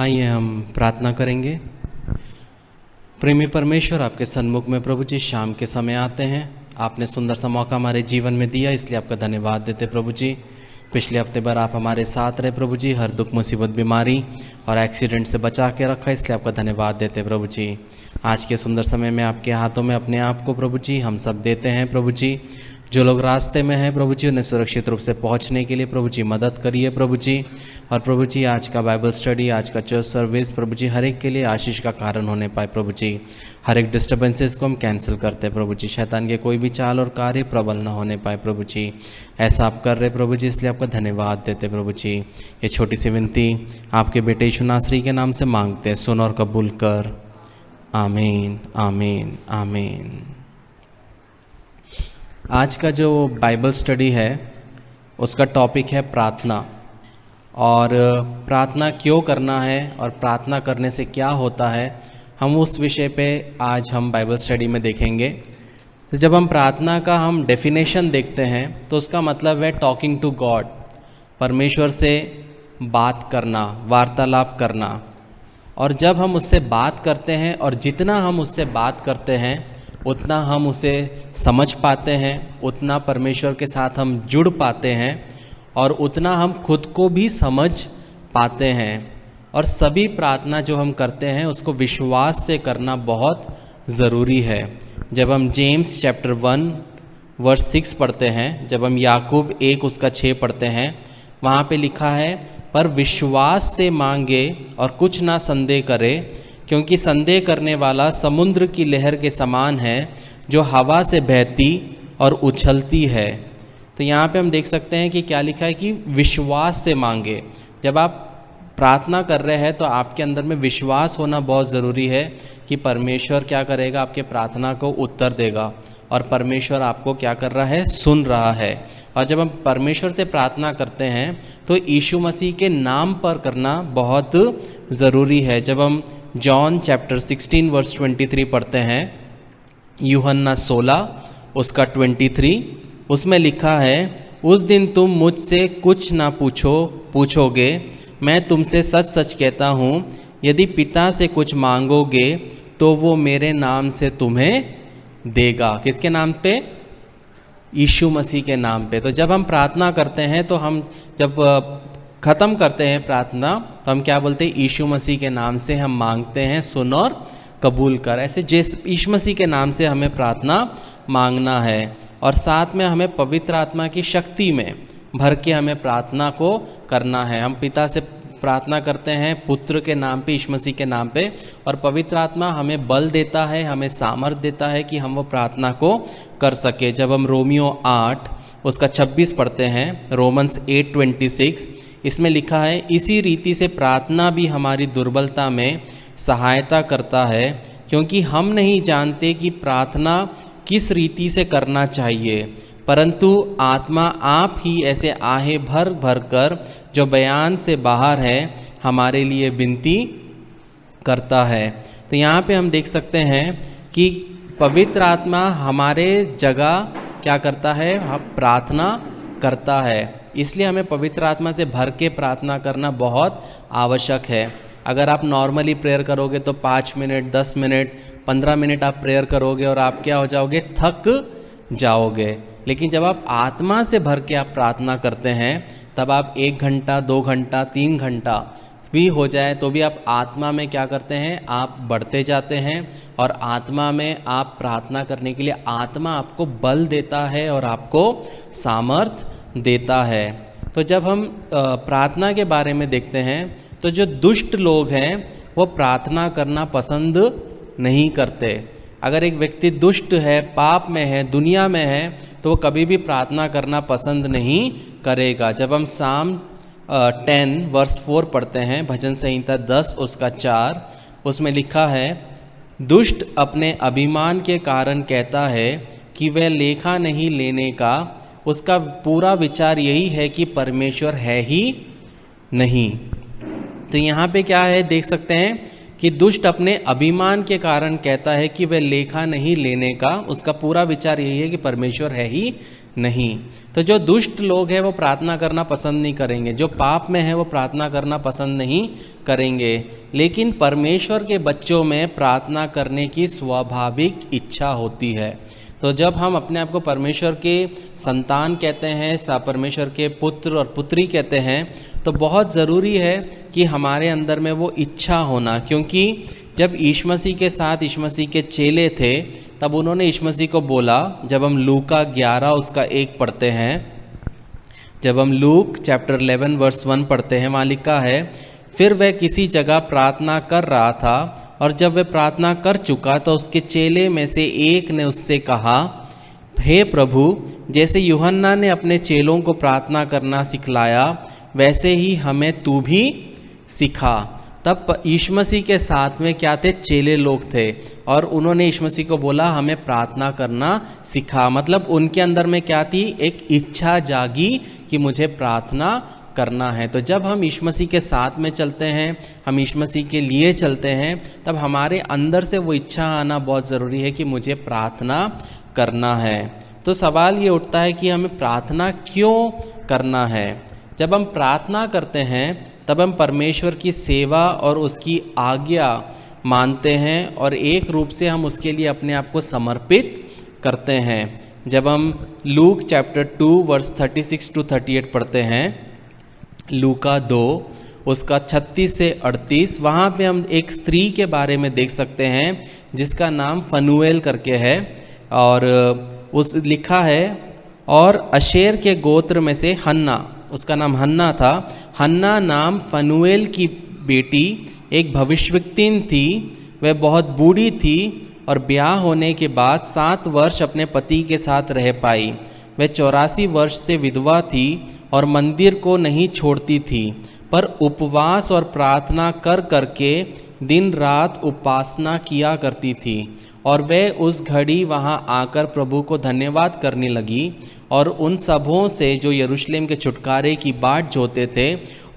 आइए हम प्रार्थना करेंगे। प्रेमी परमेश्वर, आपके सन्मुख में प्रभु जी शाम के समय आते हैं। आपने सुंदर सा मौका हमारे जीवन में दिया, इसलिए आपका धन्यवाद देते प्रभु जी। पिछले हफ्ते भर आप हमारे साथ रहे प्रभु जी, हर दुख मुसीबत बीमारी और एक्सीडेंट से बचा के रखा, इसलिए आपका धन्यवाद देते प्रभु जी। आज के सुंदर समय में आपके हाथों में अपने आप को प्रभु जी हम सब देते हैं प्रभु जी। जो लोग रास्ते में हैं प्रभु जी, उन्हें सुरक्षित रूप से पहुंचने के लिए प्रभु जी मदद करिए प्रभु जी। और प्रभु जी आज का बाइबल स्टडी, आज का चर्च सर्विस प्रभु जी हर एक के लिए आशीष का कारण होने पाए प्रभु जी। हर एक डिस्टर्बेंसेस को हम कैंसिल करते हैं प्रभु जी। शैतान के कोई भी चाल और कार्य प्रबल न होने पाए प्रभु जी। ऐसा आप कर रहे प्रभु जी, इसलिए आपका धन्यवाद देते प्रभु जी। ये छोटी सी विनती आपके बेटे यीशु नासरी के नाम से मांगते हैं, सुन और कबूल कर। आमीन आमीन आमीन। आज का जो बाइबल स्टडी है उसका टॉपिक है प्रार्थना, और प्रार्थना क्यों करना है और प्रार्थना करने से क्या होता है, हम उस विषय पे आज हम बाइबल स्टडी में देखेंगे। जब हम प्रार्थना का हम डेफिनेशन देखते हैं तो उसका मतलब है टॉकिंग टू गॉड, परमेश्वर से बात करना, वार्तालाप करना। और जब हम उससे बात करते हैं और जितना हम उससे बात करते हैं उतना हम उसे समझ पाते हैं, उतना परमेश्वर के साथ हम जुड़ पाते हैं और उतना हम खुद को भी समझ पाते हैं। और सभी प्रार्थना जो हम करते हैं उसको विश्वास से करना बहुत ज़रूरी है। जब हम जेम्स चैप्टर 1 वर्स 6 पढ़ते हैं, जब हम याकूब 1 उसका 6 पढ़ते हैं, वहाँ पे लिखा है, पर विश्वास से मांगे और कुछ ना संदेह करे, क्योंकि संदेह करने वाला समुद्र की लहर के समान है जो हवा से बहती और उछलती है। तो यहाँ पे हम देख सकते हैं कि क्या लिखा है कि विश्वास से मांगे। जब आप प्रार्थना कर रहे हैं तो आपके अंदर में विश्वास होना बहुत ज़रूरी है कि परमेश्वर क्या करेगा, आपके प्रार्थना को उत्तर देगा और परमेश्वर आपको क्या कर रहा है, सुन रहा है। और जब हम परमेश्वर से प्रार्थना करते हैं तो यीशु मसीह के नाम पर करना बहुत ज़रूरी है। जब हम जॉन चैप्टर 16 वर्स 23 पढ़ते हैं, यूहन्ना 16 उसका 23, उसमें लिखा है, उस दिन तुम मुझसे कुछ ना पूछोगे, मैं तुमसे सच सच कहता हूँ, यदि पिता से कुछ मांगोगे तो वो मेरे नाम से तुम्हें देगा। किसके नाम पे? यीशु मसीह के नाम पे। तो जब हम प्रार्थना करते हैं तो हम जब ख़त्म करते हैं प्रार्थना तो हम क्या बोलते हैं? यीशु मसीह के नाम से हम मांगते हैं, सुन और कबूल कर। ऐसे यीशु मसीह के नाम से हमें प्रार्थना मांगना है। और साथ में हमें पवित्र आत्मा की शक्ति में भर के हमें प्रार्थना को करना है। हम पिता से प्रार्थना करते हैं पुत्र के नाम पे, यीशु मसीह के नाम पे, और पवित्र आत्मा हमें बल देता है, हमें सामर्थ देता है कि हम वो प्रार्थना को कर सके। जब हम रोमियो 8 उसका 26 पढ़ते हैं, रोमन्स 8:26, इसमें लिखा है, इसी रीति से प्रार्थना भी हमारी दुर्बलता में सहायता करता है, क्योंकि हम नहीं जानते कि प्रार्थना किस रीति से करना चाहिए, परंतु आत्मा आप ही ऐसे आहे भर भर कर जो बयान से बाहर है हमारे लिए विनती करता है। तो यहाँ पे हम देख सकते हैं कि पवित्र आत्मा हमारे जगह क्या करता है, प्रार्थना करता है। इसलिए हमें पवित्र आत्मा से भर के प्रार्थना करना बहुत आवश्यक है। अगर आप नॉर्मली प्रेयर करोगे तो 5 मिनट, 10 मिनट, 15 मिनट आप प्रेयर करोगे और आप क्या हो जाओगे, थक जाओगे। लेकिन जब आप आत्मा से भर के आप प्रार्थना करते हैं तब आप 1 घंटा, 2 घंटा, 3 घंटा भी हो जाए तो भी आप आत्मा में क्या करते हैं, आप बढ़ते जाते हैं। और आत्मा में आप प्रार्थना करने के लिए आत्मा आपको बल देता है और आपको सामर्थ्य देता है। तो जब हम प्रार्थना के बारे में देखते हैं तो जो दुष्ट लोग हैं वो प्रार्थना करना पसंद नहीं करते। अगर एक व्यक्ति दुष्ट है, पाप में है, दुनिया में है, तो वो कभी भी प्रार्थना करना पसंद नहीं करेगा। जब हम साम 10 वर्स 4 पढ़ते हैं, भजन संहिता 10 उसका 4, उसमें लिखा है, दुष्ट अपने अभिमान के कारण कहता है कि वह लेखा नहीं लेने का, उसका पूरा विचार यही है कि परमेश्वर है ही नहीं। तो यहाँ पे क्या है, देख सकते हैं कि दुष्ट अपने अभिमान के कारण कहता है कि वह लेखा नहीं लेने का, उसका पूरा विचार यही है कि परमेश्वर है ही नहीं। तो जो दुष्ट लोग हैं वो प्रार्थना करना पसंद नहीं करेंगे, जो पाप में है वो प्रार्थना करना पसंद नहीं करेंगे, लेकिन परमेश्वर के बच्चों में प्रार्थना करने की स्वाभाविक इच्छा होती है। तो जब हम अपने आप को परमेश्वर के संतान कहते हैं, परमेश्वर के पुत्र और पुत्री कहते हैं, तो बहुत ज़रूरी है कि हमारे अंदर में वो इच्छा होना, क्योंकि जब यीशु मसीह के साथ यीशु मसीह के चेले थे तब उन्होंने यीशु मसीह को बोला, जब हम लूका 11 उसका 1 पढ़ते हैं, जब हम लूक चैप्टर 11 वर्स 1 पढ़ते हैं, वहाँ लिखा है, फिर वह किसी जगह प्रार्थना कर रहा था और जब वह प्रार्थना कर चुका तो उसके चेले में से एक ने उससे कहा, हे प्रभु, जैसे यूहन्ना ने अपने चेलों को प्रार्थना करना सिखलाया वैसे ही हमें तू भी सिखा। तब यीशु मसीह के साथ में क्या थे? चेले लोग थे, और उन्होंने यीशु मसीह को बोला हमें प्रार्थना करना सिखा। मतलब उनके अंदर में क्या थी? एक इच्छा जागी कि मुझे प्रार्थना करना है। तो जब हम यीशु मसीह के साथ में चलते हैं, हम यीशु मसीह के लिए चलते हैं, तब हमारे अंदर से वो इच्छा आना बहुत ज़रूरी है कि मुझे प्रार्थना करना है। तो सवाल ये उठता है कि हमें प्रार्थना क्यों करना है? जब हम प्रार्थना करते हैं तब हम परमेश्वर की सेवा और उसकी आज्ञा मानते हैं और एक रूप से हम उसके लिए अपने आप को समर्पित करते हैं। जब हम लूक चैप्टर 2 वर्स 36 to 38 पढ़ते हैं, लूका 2 उसका 36 से 38, वहाँ पे हम एक स्त्री के बारे में देख सकते हैं जिसका नाम फनुएल करके है, और उस लिखा है, और अशेर के गोत्र में से हन्ना, उसका नाम हन्ना था, हन्ना नाम फनुएल की बेटी एक भविष्यवक्तिन थी। वह बहुत बूढ़ी थी और ब्याह होने के बाद 7 वर्ष अपने पति के साथ रह पाई। वह 84 वर्ष से विधवा थी और मंदिर को नहीं छोड़ती थी, पर उपवास और प्रार्थना कर करके दिन रात उपासना किया करती थी। और वह उस घड़ी वहाँ आकर प्रभु को धन्यवाद करने लगी और उन सबों से जो यरूशलेम के छुटकारे की बाट जोते थे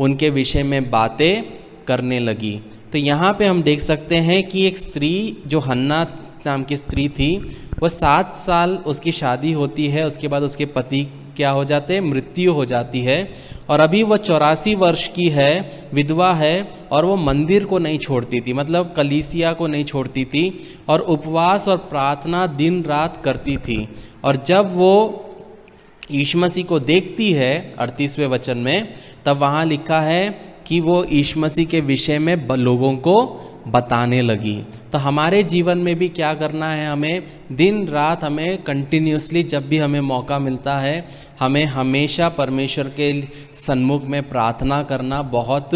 उनके विषय में बातें करने लगी। तो यहाँ पे हम देख सकते हैं कि एक स्त्री जो हन्ना नाम की स्त्री थी, वह 7 साल उसकी शादी होती है, उसके बाद उसके पति क्या हो जाते हैं? मृत्यु हो जाती है, और अभी वह 84 वर्ष की है, विधवा है, और वो मंदिर को नहीं छोड़ती थी, मतलब कलीसिया को नहीं छोड़ती थी, और उपवास और प्रार्थना दिन रात करती थी। और जब वो यीशु मसीह को देखती है 38वें वचन में, तब वहाँ लिखा है कि वो यीशु मसीह के विषय में लोगों को बताने लगी। तो हमारे जीवन में भी क्या करना है? हमें दिन रात, हमें कंटिन्यूसली जब भी हमें मौका मिलता है, हमें हमेशा परमेश्वर के सन्मुख में प्रार्थना करना बहुत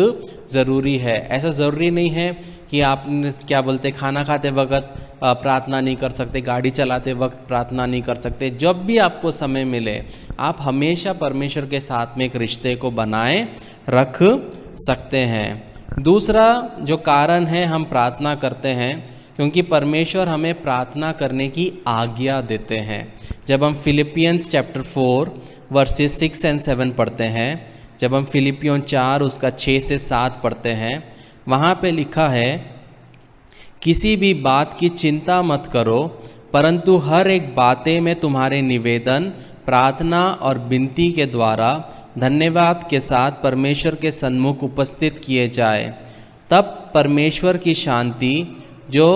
ज़रूरी है। ऐसा ज़रूरी नहीं है कि आप क्या बोलते, खाना खाते वक्त प्रार्थना नहीं कर सकते, गाड़ी चलाते वक्त प्रार्थना नहीं कर सकते। जब भी आपको समय मिले आप हमेशा परमेश्वर के साथ में एक रिश्ते को बनाए रख सकते हैं। दूसरा जो कारण है हम प्रार्थना करते हैं, क्योंकि परमेश्वर हमें प्रार्थना करने की आज्ञा देते हैं। जब हम फिलिपियंस चैप्टर 4 वर्सेस 6 and 7 पढ़ते हैं, जब हम फिलिपियों 4 उसका 6 से 7 पढ़ते हैं, वहाँ पे लिखा है, किसी भी बात की चिंता मत करो, परंतु हर एक बातें में तुम्हारे निवेदन, प्रार्थना और विनती के द्वारा धन्यवाद के साथ परमेश्वर के सन्मुख उपस्थित किए जाए। तब परमेश्वर की शांति जो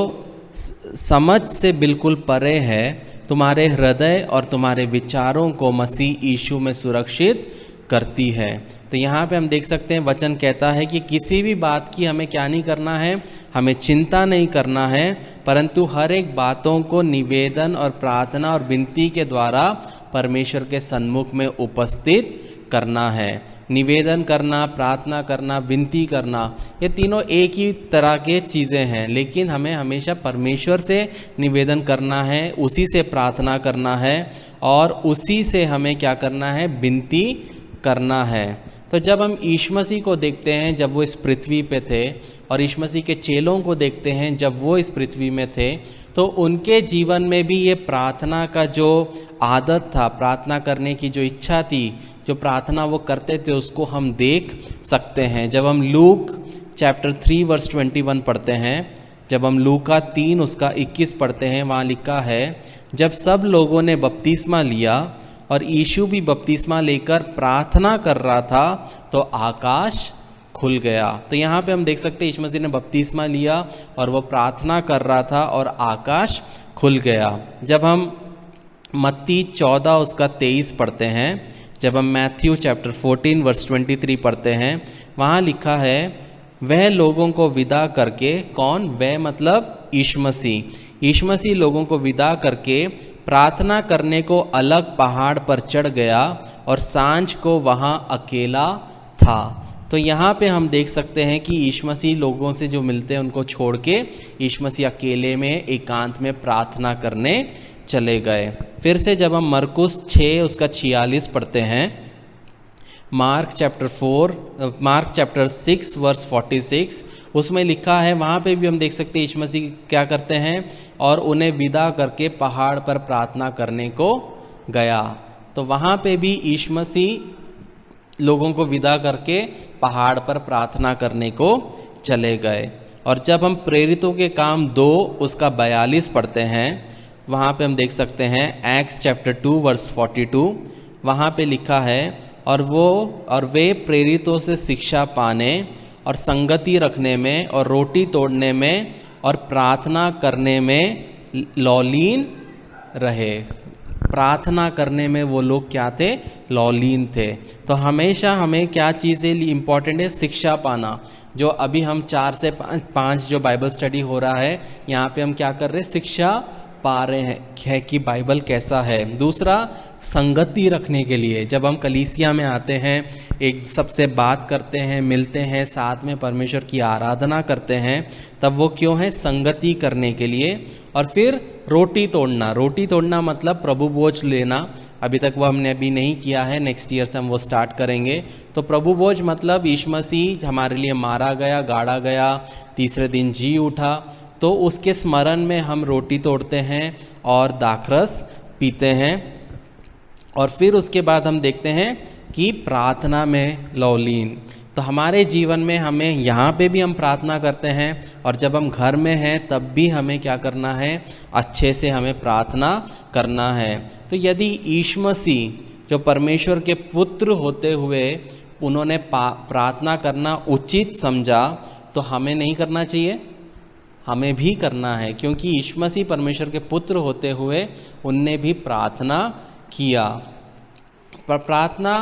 समझ से बिल्कुल परे है, तुम्हारे हृदय और तुम्हारे विचारों को मसीह यीशु में सुरक्षित करती है। तो यहाँ पे हम देख सकते हैं वचन कहता है कि किसी भी बात की हमें क्या नहीं करना है? हमें चिंता नहीं करना है, परंतु हर एक बातों को निवेदन और प्रार्थना और विनती के द्वारा परमेश्वर के सन्मुख में उपस्थित करना है। निवेदन करना, प्रार्थना करना, विनती करना, ये तीनों एक ही तरह के चीज़ें हैं, लेकिन हमें हमेशा परमेश्वर से निवेदन करना है, उसी से प्रार्थना करना है, और उसी से हमें क्या करना है? विनती करना है। तो जब हम यीशु मसीह को देखते हैं जब वो इस पृथ्वी पे थे, और यीशु मसीह के चेलों को देखते हैं जब वो इस पृथ्वी में थे, तो उनके जीवन में भी ये प्रार्थना का जो आदत था, प्रार्थना करने की जो इच्छा थी, जो प्रार्थना वो करते थे, उसको हम देख सकते हैं। जब हम लूक चैप्टर 3 वर्स 21 पढ़ते हैं, जब हम लूका 3 उसका 21 पढ़ते हैं, वहाँ लिखा है, जब सब लोगों ने बपतिस्मा लिया और यीशु भी बपतिस्मा लेकर प्रार्थना कर रहा था तो आकाश खुल गया। तो यहाँ पे हम देख सकते हैं यीशु मसीह ने बपतिस्मा लिया और वो प्रार्थना कर रहा था और आकाश खुल गया। जब हम मत्ती 14 उसका 23 पढ़ते हैं, जब हम मैथ्यू चैप्टर 14 वर्स 23 पढ़ते हैं, वहाँ लिखा है, वह लोगों को विदा करके, कौन? वह मतलब यीशु मसीह लोगों को विदा करके प्रार्थना करने को अलग पहाड़ पर चढ़ गया और सांझ को वहाँ अकेला था। तो यहाँ पे हम देख सकते हैं कि यीशु मसीह लोगों से जो मिलते हैं उनको छोड़ के यीशु मसीह अकेले में एकांत में प्रार्थना करने चले गए। फिर से जब हम मरकुस 6 उसका 46 पढ़ते हैं, मार्क चैप्टर 6 वर्स 46 उसमें लिखा है, वहाँ पे भी हम देख सकते हैं यीशु मसीह क्या करते हैं, और उन्हें विदा करके पहाड़ पर प्रार्थना करने को गया। तो वहाँ पे भी यीशु मसीह लोगों को विदा करके पहाड़ पर प्रार्थना करने को चले गए। और जब हम प्रेरितों के काम 2 उसका 42 पढ़ते हैं, वहाँ पे हम देख सकते हैं एक्ट्स चैप्टर 2 वर्स 42, वहाँ पे लिखा है, और वे प्रेरितों से शिक्षा पाने और संगति रखने में और रोटी तोड़ने में और प्रार्थना करने में लौलीन रहे। प्रार्थना करने में वो लोग क्या थे? लौलीन थे। तो हमेशा हमें क्या चीज़ें इम्पॉर्टेंट है? शिक्षा पाना। जो अभी हम 4 से 5 जो बाइबल स्टडी हो रहा है, यहाँ पे हम क्या कर रहे हैं? शिक्षा पा रहे हैं कि बाइबल कैसा है। दूसरा, संगति रखने के लिए जब हम कलीसिया में आते हैं, एक सबसे बात करते हैं, मिलते हैं, साथ में परमेश्वर की आराधना करते हैं, तब वो क्यों है? संगति करने के लिए। और फिर रोटी तोड़ना मतलब प्रभु भोज लेना। अभी तक वो हमने अभी नहीं किया है, नेक्स्ट ईयर से हम वो स्टार्ट करेंगे। तो प्रभु भोज मतलब यीशु मसीह हमारे लिए मारा गया, गाड़ा गया, तीसरे दिन जी उठा, तो उसके स्मरण में हम रोटी तोड़ते हैं और दाखरस पीते हैं। और फिर उसके बाद हम देखते हैं कि प्रार्थना में लौलीन। तो हमारे जीवन में हमें यहाँ पे भी हम प्रार्थना करते हैं, और जब हम घर में हैं तब भी हमें क्या करना है? अच्छे से हमें प्रार्थना करना है। तो यदि यीशु मसीह जो परमेश्वर के पुत्र होते हुए उन्होंने प्रार्थना करना उचित समझा, तो हमें नहीं करना चाहिए? हमें भी करना है, क्योंकि यीशु मसीह परमेश्वर के पुत्र होते हुए उनने भी प्रार्थना किया। पर प्रार्थना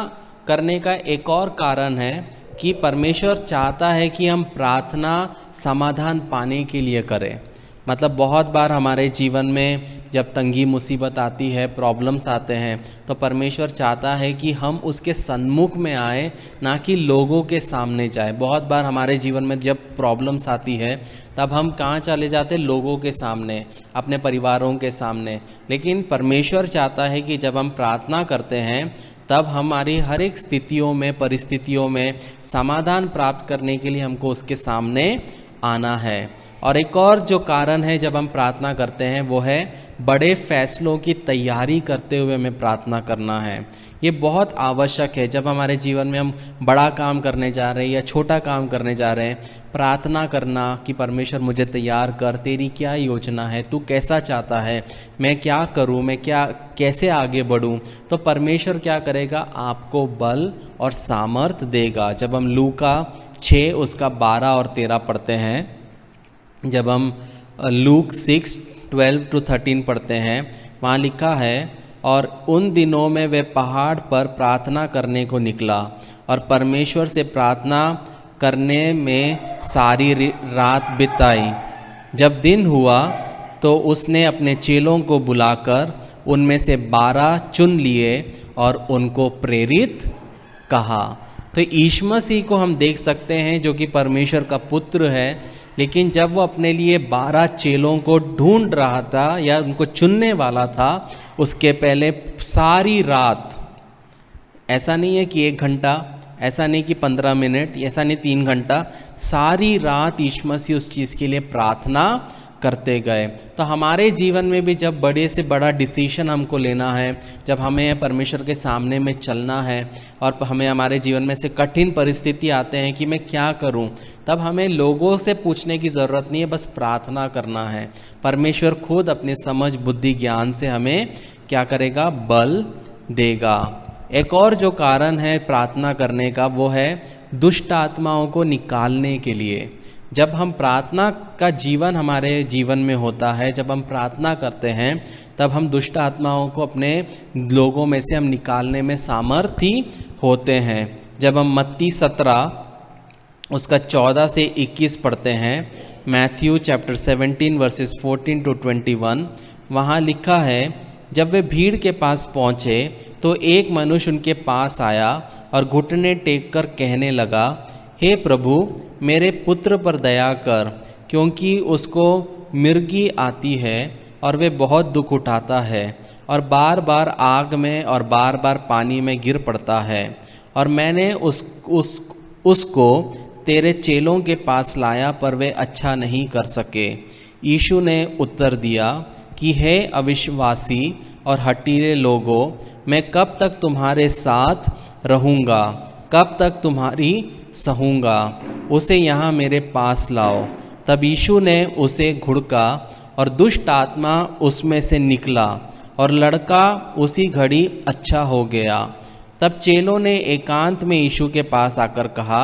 करने का एक और कारण है कि परमेश्वर चाहता है कि हम प्रार्थना समाधान पाने के लिए करें। मतलब बहुत बार हमारे जीवन में जब तंगी मुसीबत आती है, प्रॉब्लम्स आते हैं, तो परमेश्वर चाहता है कि हम उसके सन्मुख में आए, ना कि लोगों के सामने जाए। बहुत बार हमारे जीवन में जब प्रॉब्लम्स आती है तब हम कहाँ चले जाते? लोगों के सामने, अपने परिवारों के सामने। लेकिन परमेश्वर चाहता है कि जब हम प्रार्थना करते हैं तब हमारी हर एक स्थितियों में, परिस्थितियों में समाधान प्राप्त करने के लिए हमको उसके सामने आना है। और एक और जो कारण है जब हम प्रार्थना करते हैं वो है बड़े फैसलों की तैयारी करते हुए हमें प्रार्थना करना है। ये बहुत आवश्यक है। जब हमारे जीवन में हम बड़ा काम करने जा रहे हैं या छोटा काम करने जा रहे हैं, प्रार्थना करना कि परमेश्वर मुझे तैयार कर, तेरी क्या योजना है, तू कैसा चाहता है, मैं क्या करूं, मैं कैसे आगे बढ़ूं। तो परमेश्वर क्या करेगा? आपको बल और सामर्थ देगा। जब हम लूका 6 उसका 12 और 13 पढ़ते हैं, जब हम लूक 6:12-13 पढ़ते हैं, वहाँ लिखा है, और उन दिनों में वे पहाड़ पर प्रार्थना करने को निकला और परमेश्वर से प्रार्थना करने में सारी रात बिताई। जब दिन हुआ तो उसने अपने चेलों को बुलाकर उनमें से 12 चुन लिए और उनको प्रेरित कहा। तो यीशु मसीह को हम देख सकते हैं जो कि परमेश्वर का पुत्र है, लेकिन जब वो अपने लिए 12 चेलों को ढूंढ रहा था या उनको चुनने वाला था, उसके पहले सारी रात, ऐसा नहीं है कि 1 घंटा, ऐसा नहीं कि 15 मिनट, ऐसा नहीं 3 घंटा, सारी रात यीशु मसीह उस चीज़ के लिए प्रार्थना करते गए। तो हमारे जीवन में भी जब बड़े से बड़ा डिसीजन हमको लेना है, जब हमें परमेश्वर के सामने में चलना है और हमें हमारे जीवन में से कठिन परिस्थिति आते हैं कि मैं क्या करूं, तब हमें लोगों से पूछने की ज़रूरत नहीं है, बस प्रार्थना करना है। परमेश्वर खुद अपनी समझ बुद्धि ज्ञान से हमें क्या करेगा, बल देगा। एक और जो कारण है प्रार्थना करने का, वो है दुष्ट आत्माओं को निकालने के लिए। जब हम प्रार्थना का जीवन हमारे जीवन में होता है, जब हम प्रार्थना करते हैं, तब हम दुष्ट आत्माओं को अपने लोगों में से हम निकालने में सामर्थी होते हैं। जब हम मत्ती 17 उसका 14 से 21 पढ़ते हैं, मैथ्यू चैप्टर 17 वर्सेस 14 to 21, वहाँ लिखा है, जब वे भीड़ के पास पहुँचे तो एक मनुष्य उनके पास आया और घुटने टेक कर कहने लगा, हे प्रभु, मेरे पुत्र पर दया कर, क्योंकि उसको मिर्गी आती है और वे बहुत दुख उठाता है और बार बार आग में और बार बार पानी में गिर पड़ता है। और मैंने उसको तेरे चेलों के पास लाया, पर वे अच्छा नहीं कर सके। यीशु ने उत्तर दिया कि हे अविश्वासी और हठीले लोगों, मैं कब तक तुम्हारे साथ रहूँगा, कब तक तुम्हारी सहूँगा, उसे यहाँ मेरे पास लाओ। तब यीशु ने उसे घुड़का और दुष्ट आत्मा उसमें से निकला और लड़का उसी घड़ी अच्छा हो गया। तब चेलों ने एकांत में यीशु के पास आकर कहा,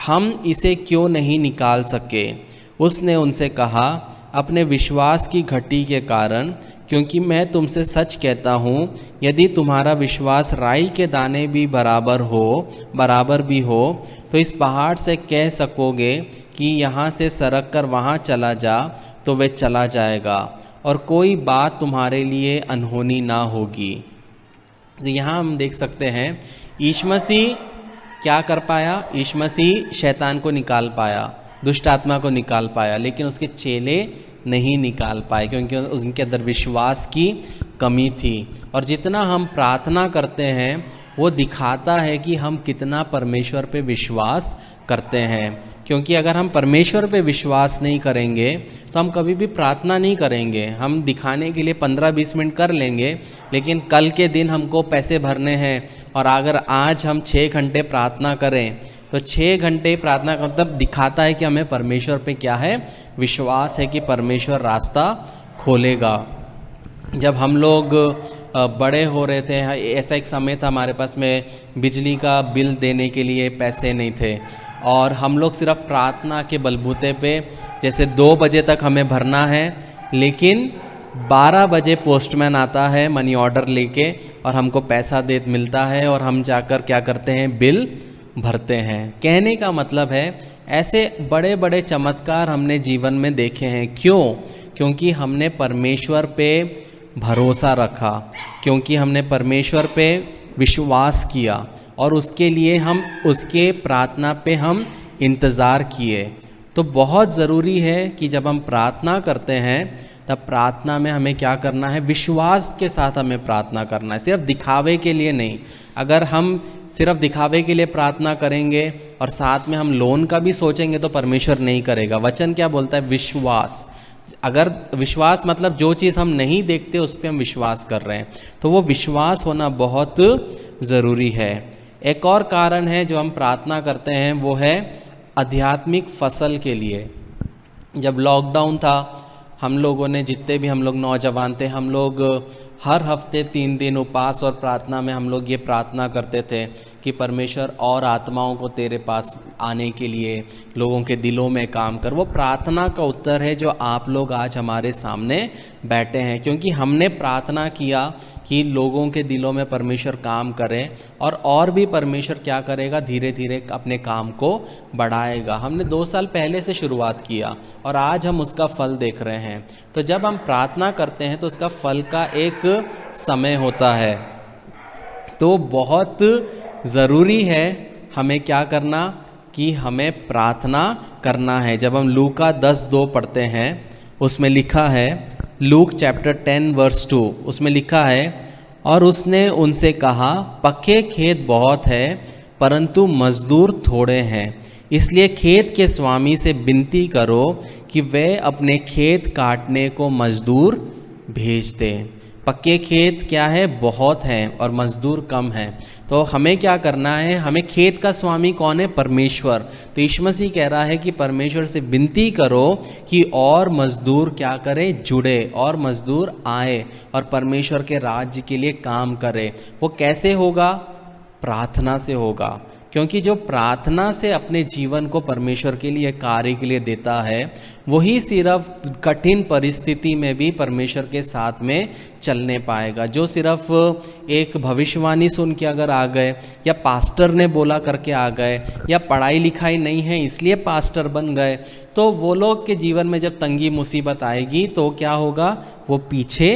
हम इसे क्यों नहीं निकाल सके? उसने उनसे कहा, अपने विश्वास की घटी के कारण, क्योंकि मैं तुमसे सच कहता हूँ, यदि तुम्हारा विश्वास राई के दाने भी बराबर भी हो, तो इस पहाड़ से कह सकोगे कि यहाँ से सरक कर वहाँ चला जा, तो वे चला जाएगा और कोई बात तुम्हारे लिए अनहोनी ना होगी। तो यहाँ हम देख सकते हैं यीशु मसीह क्या कर पाया। यीशु मसीह शैतान को निकाल पाया, दुष्ट आत्मा को निकाल पाया, लेकिन उसके चेले नहीं निकाल पाए, क्योंकि उनके अंदर विश्वास की कमी थी। और जितना हम प्रार्थना करते हैं वो दिखाता है कि हम कितना परमेश्वर पे विश्वास करते हैं। क्योंकि अगर हम परमेश्वर पे विश्वास नहीं करेंगे तो हम कभी भी प्रार्थना नहीं करेंगे। हम दिखाने के लिए 15-20 मिनट कर लेंगे, लेकिन कल के दिन हमको पैसे भरने हैं, और अगर आज हम 6 घंटे प्रार्थना करें तो 6 घंटे प्रार्थना का मतलब दिखाता है कि हमें परमेश्वर पे क्या है, विश्वास है कि परमेश्वर रास्ता खोलेगा। जब हम लोग बड़े हो रहे थे, ऐसा एक समय था हमारे पास में बिजली का बिल देने के लिए पैसे नहीं थे, और हम लोग सिर्फ प्रार्थना के बलबूते पे, जैसे 2 बजे तक हमें भरना है, लेकिन 12 बजे पोस्टमैन आता है मनी ऑर्डर लेके और हमको पैसा मिलता है, और हम जाकर क्या करते हैं, बिल भरते हैं। कहने का मतलब है ऐसे बड़े बड़े चमत्कार हमने जीवन में देखे हैं। क्यों? क्योंकि हमने परमेश्वर पे भरोसा रखा, क्योंकि हमने परमेश्वर पे विश्वास किया, और उसके लिए हम उसके प्रार्थना पे हम इंतज़ार किए। तो बहुत ज़रूरी है कि जब हम प्रार्थना करते हैं तब प्रार्थना में हमें क्या करना है, विश्वास के साथ हमें प्रार्थना करना है, सिर्फ दिखावे के लिए नहीं। अगर हम सिर्फ दिखावे के लिए प्रार्थना करेंगे और साथ में हम लोन का भी सोचेंगे तो परमेश्वर नहीं करेगा। वचन क्या बोलता है, विश्वास। अगर विश्वास मतलब जो चीज़ हम नहीं देखते उस पर हम विश्वास कर रहे हैं, तो वो विश्वास होना बहुत ज़रूरी है। एक और कारण है जो हम प्रार्थना करते हैं, वो है आध्यात्मिक फसल के लिए। जब लॉकडाउन था, हम लोगों ने, जितने भी हम लोग नौजवान थे, हम लोग हर हफ्ते 3 दिन उपवास और प्रार्थना में हम लोग ये प्रार्थना करते थे कि परमेश्वर और आत्माओं को तेरे पास आने के लिए लोगों के दिलों में काम कर। वो प्रार्थना का उत्तर है जो आप लोग आज हमारे सामने बैठे हैं, क्योंकि हमने प्रार्थना किया कि लोगों के दिलों में परमेश्वर काम करे, और भी परमेश्वर क्या करेगा, धीरे धीरे अपने काम को बढ़ाएगा। हमने 2 साल पहले से शुरुआत किया और आज हम उसका फल देख रहे हैं। तो जब हम प्रार्थना करते हैं तो उसका फल का एक समय होता है। तो बहुत ज़रूरी है हमें क्या करना, कि हमें प्रार्थना करना है। जब हम लूका 10:2 पढ़ते हैं, उसमें लिखा है, लूक चैप्टर 10 वर्स 2, उसमें लिखा है, और उसने उनसे कहा, पक्के खेत बहुत है परंतु मजदूर थोड़े हैं, इसलिए खेत के स्वामी से विनती करो कि वह अपने खेत काटने को मजदूर भेज दे। पक्के खेत क्या है, बहुत हैं और मजदूर कम हैं। तो हमें क्या करना है, हमें खेत का स्वामी कौन है, परमेश्वर। तो यीशु मसीह कह रहा है कि परमेश्वर से विनती करो कि और मजदूर क्या करें, जुड़े, और मजदूर आए और परमेश्वर के राज्य के लिए काम करें। वो कैसे होगा, प्रार्थना से होगा, क्योंकि जो प्रार्थना से अपने जीवन को परमेश्वर के लिए, कार्य के लिए देता है, वही सिर्फ कठिन परिस्थिति में भी परमेश्वर के साथ में चलने पाएगा। जो सिर्फ एक भविष्यवाणी सुन के अगर आ गए, या पास्टर ने बोला करके आ गए, या पढ़ाई लिखाई नहीं है इसलिए पास्टर बन गए, तो वो लोग के जीवन में जब तंगी मुसीबत आएगी तो क्या होगा, वो पीछे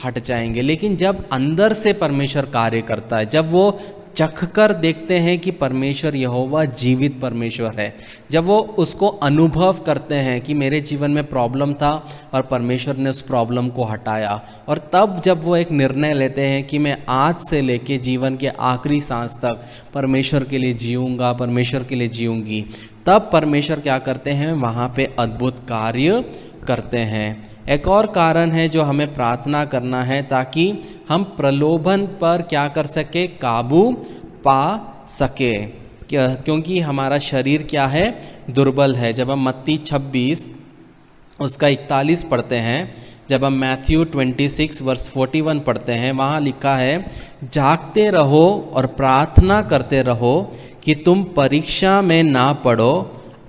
हट जाएंगे। लेकिन जब अंदर से परमेश्वर कार्य करता है, जब वो चख कर देखते हैं कि परमेश्वर यहोवा जीवित परमेश्वर है, जब वो उसको अनुभव करते हैं कि मेरे जीवन में प्रॉब्लम था और परमेश्वर ने उस प्रॉब्लम को हटाया, और तब जब वो एक निर्णय लेते हैं कि मैं आज से लेके जीवन के आखिरी सांस तक परमेश्वर के लिए जीऊँगा, परमेश्वर के लिए जीऊँगी, तब परमेश्वर क्या करते हैं, वहाँ पे अद्भुत कार्य करते हैं। एक और कारण है जो हमें प्रार्थना करना है, ताकि हम प्रलोभन पर क्या कर सके, काबू पा सके, क्योंकि हमारा शरीर क्या है, दुर्बल है। जब हम मत्ती 26 उसका 41 पढ़ते हैं, जब हम मैथ्यू 26 वर्स 41 पढ़ते हैं, वहाँ लिखा है, जागते रहो और प्रार्थना करते रहो कि तुम परीक्षा में ना पड़ो।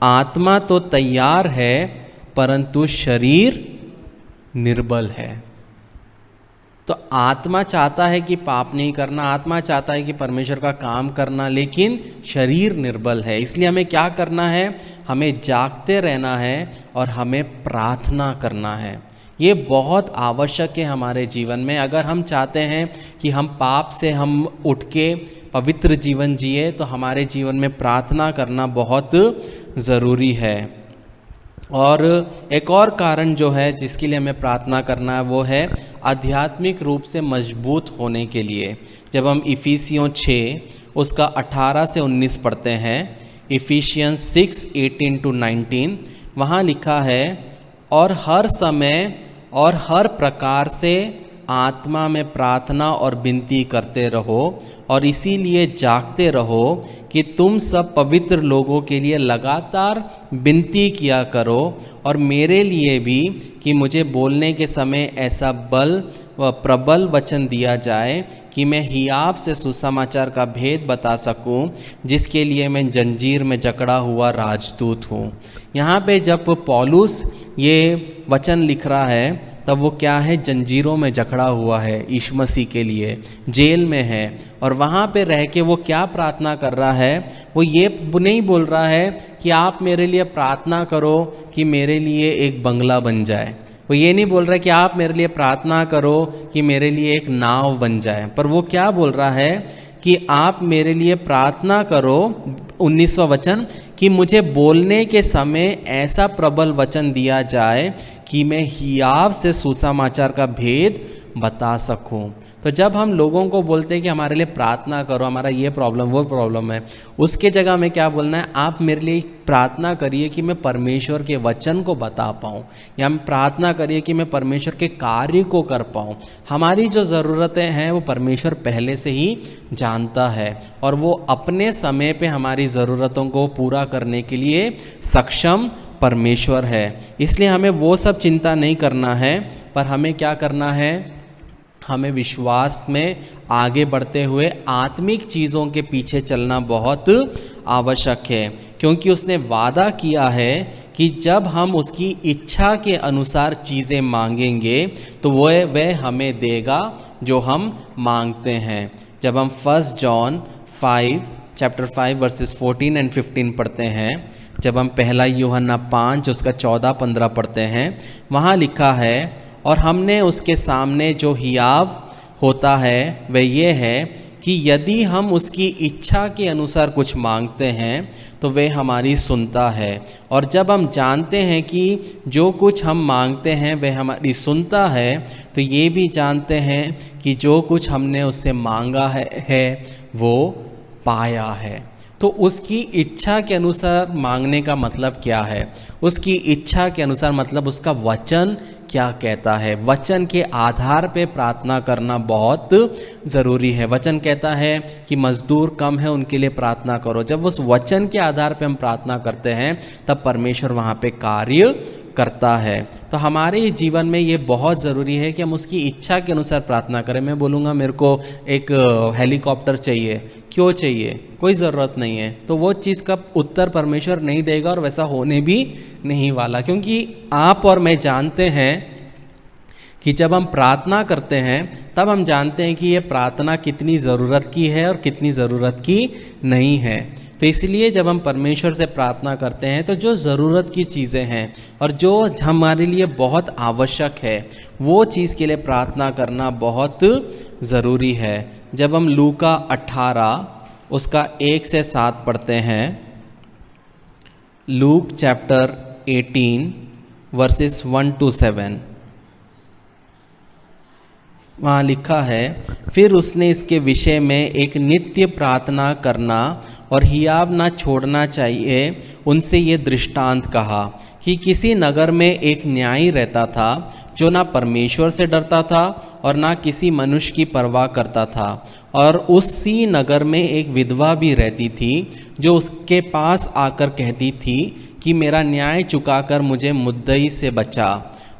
आत्मा तो तैयार है परंतु शरीर निर्बल है। तो आत्मा चाहता है कि पाप नहीं करना, आत्मा चाहता है कि परमेश्वर का काम करना, लेकिन शरीर निर्बल है। इसलिए हमें क्या करना है, हमें जागते रहना है और हमें प्रार्थना करना है। ये बहुत आवश्यक है हमारे जीवन में। अगर हम चाहते हैं कि हम पाप से हम उठ के पवित्र जीवन जिए, तो हमारे जीवन में प्रार्थना करना बहुत ज़रूरी है। और एक और कारण जो है जिसके लिए हमें प्रार्थना करना है, वो है आध्यात्मिक रूप से मजबूत होने के लिए। जब हम इफिसियों 6 उसका 18 से 19 पढ़ते हैं, इफिशियंस 6:18-19, वहाँ लिखा है, और हर समय और हर प्रकार से आत्मा में प्रार्थना और विनती करते रहो, और इसीलिए जागते रहो कि तुम सब पवित्र लोगों के लिए लगातार विनती किया करो, और मेरे लिए भी, कि मुझे बोलने के समय ऐसा बल व प्रबल वचन दिया जाए कि मैं हियाव से सुसमाचार का भेद बता सकूं, जिसके लिए मैं जंजीर में जकड़ा हुआ राजदूत हूँ। यहाँ पे जब पौलुस ये वचन लिख रहा है, तब वो क्या है, जंजीरों में जकड़ा हुआ है, यीशु मसीह के लिए जेल में है, और वहाँ पे रह के वो क्या प्रार्थना कर रहा है, वो ये नहीं बोल रहा है कि आप मेरे लिए प्रार्थना करो कि मेरे लिए एक बंगला बन जाए, वो ये नहीं बोल रहा है कि आप मेरे लिए प्रार्थना करो कि मेरे लिए एक नाव बन जाए, पर वो क्या बोल रहा है कि आप मेरे लिए प्रार्थना करो, 19वां वचन, कि मुझे बोलने के समय ऐसा प्रबल वचन दिया जाए कि मैं हियाव से सुसमाचार का भेद बता सकूं। तो जब हम लोगों को बोलते हैं कि हमारे लिए प्रार्थना करो, हमारा ये प्रॉब्लम वो प्रॉब्लम है, उसके जगह में क्या बोलना है, आप मेरे लिए प्रार्थना करिए कि मैं परमेश्वर के वचन को बता पाऊँ, या हम प्रार्थना करिए कि मैं परमेश्वर के कार्य को कर पाऊँ। हमारी जो ज़रूरतें हैं वो परमेश्वर पहले से ही जानता है, और वो अपने समय पे हमारी ज़रूरतों को पूरा करने के लिए सक्षम परमेश्वर है। इसलिए हमें वो सब चिंता नहीं करना है, पर हमें क्या करना है, हमें विश्वास में आगे बढ़ते हुए आत्मिक चीज़ों के पीछे चलना बहुत आवश्यक है, क्योंकि उसने वादा किया है कि जब हम उसकी इच्छा के अनुसार चीज़ें मांगेंगे तो वह हमें देगा जो हम मांगते हैं। जब हम 1 जॉन 5 वर्सेस 14 एंड 15 पढ़ते हैं, जब हम 1 यूहन्ना 5 उसका 14-15 पढ़ते हैं, वहाँ लिखा है, और हमने उसके सामने जो हियाव होता है वह ये है कि यदि हम उसकी इच्छा के अनुसार कुछ मांगते हैं तो वह हमारी सुनता है, और जब हम जानते हैं कि जो कुछ हम मांगते हैं वह हमारी सुनता है, तो ये भी जानते हैं कि जो कुछ हमने उससे मांगा है वो पाया है। तो उसकी इच्छा के अनुसार मांगने का मतलब क्या है? उसकी इच्छा के अनुसार मतलब उसका वचन क्या कहता है। वचन के आधार पे प्रार्थना करना बहुत ज़रूरी है। वचन कहता है कि मजदूर कम है, उनके लिए प्रार्थना करो। जब उस वचन के आधार पे हम प्रार्थना करते हैं तब परमेश्वर वहाँ पे कार्य करता है। तो हमारे जीवन में ये बहुत ज़रूरी है कि हम उसकी इच्छा के अनुसार प्रार्थना करें। मैं बोलूँगा मेरे को एक हेलीकॉप्टर चाहिए, क्यों चाहिए? कोई ज़रूरत नहीं है, तो वो चीज़ का उत्तर परमेश्वर नहीं देगा और वैसा होने भी नहीं वाला, क्योंकि आप और मैं जानते हैं कि जब हम प्रार्थना करते हैं तब हम जानते हैं कि ये प्रार्थना कितनी ज़रूरत की है और कितनी ज़रूरत की नहीं है। तो इसलिए जब हम परमेश्वर से प्रार्थना करते हैं तो जो ज़रूरत की चीज़ें हैं और जो हमारे लिए बहुत आवश्यक है वो चीज़ के लिए प्रार्थना करना बहुत ज़रूरी है। जब हम लूका 18 उसका 1 से 7 पढ़ते हैं, लूक चैप्टर 18 वर्सेस 1 to 7, वहाँ लिखा है, फिर उसने इसके विषय में एक नित्य प्रार्थना करना और हियाव ना छोड़ना चाहिए उनसे ये दृष्टांत कहा कि किसी नगर में एक न्यायी रहता था जो ना परमेश्वर से डरता था और ना किसी मनुष्य की परवाह करता था। और उसी नगर में एक विधवा भी रहती थी जो उसके पास आकर कहती थी कि मेरा न्याय चुकाकर मुझे मुद्दई से बचा।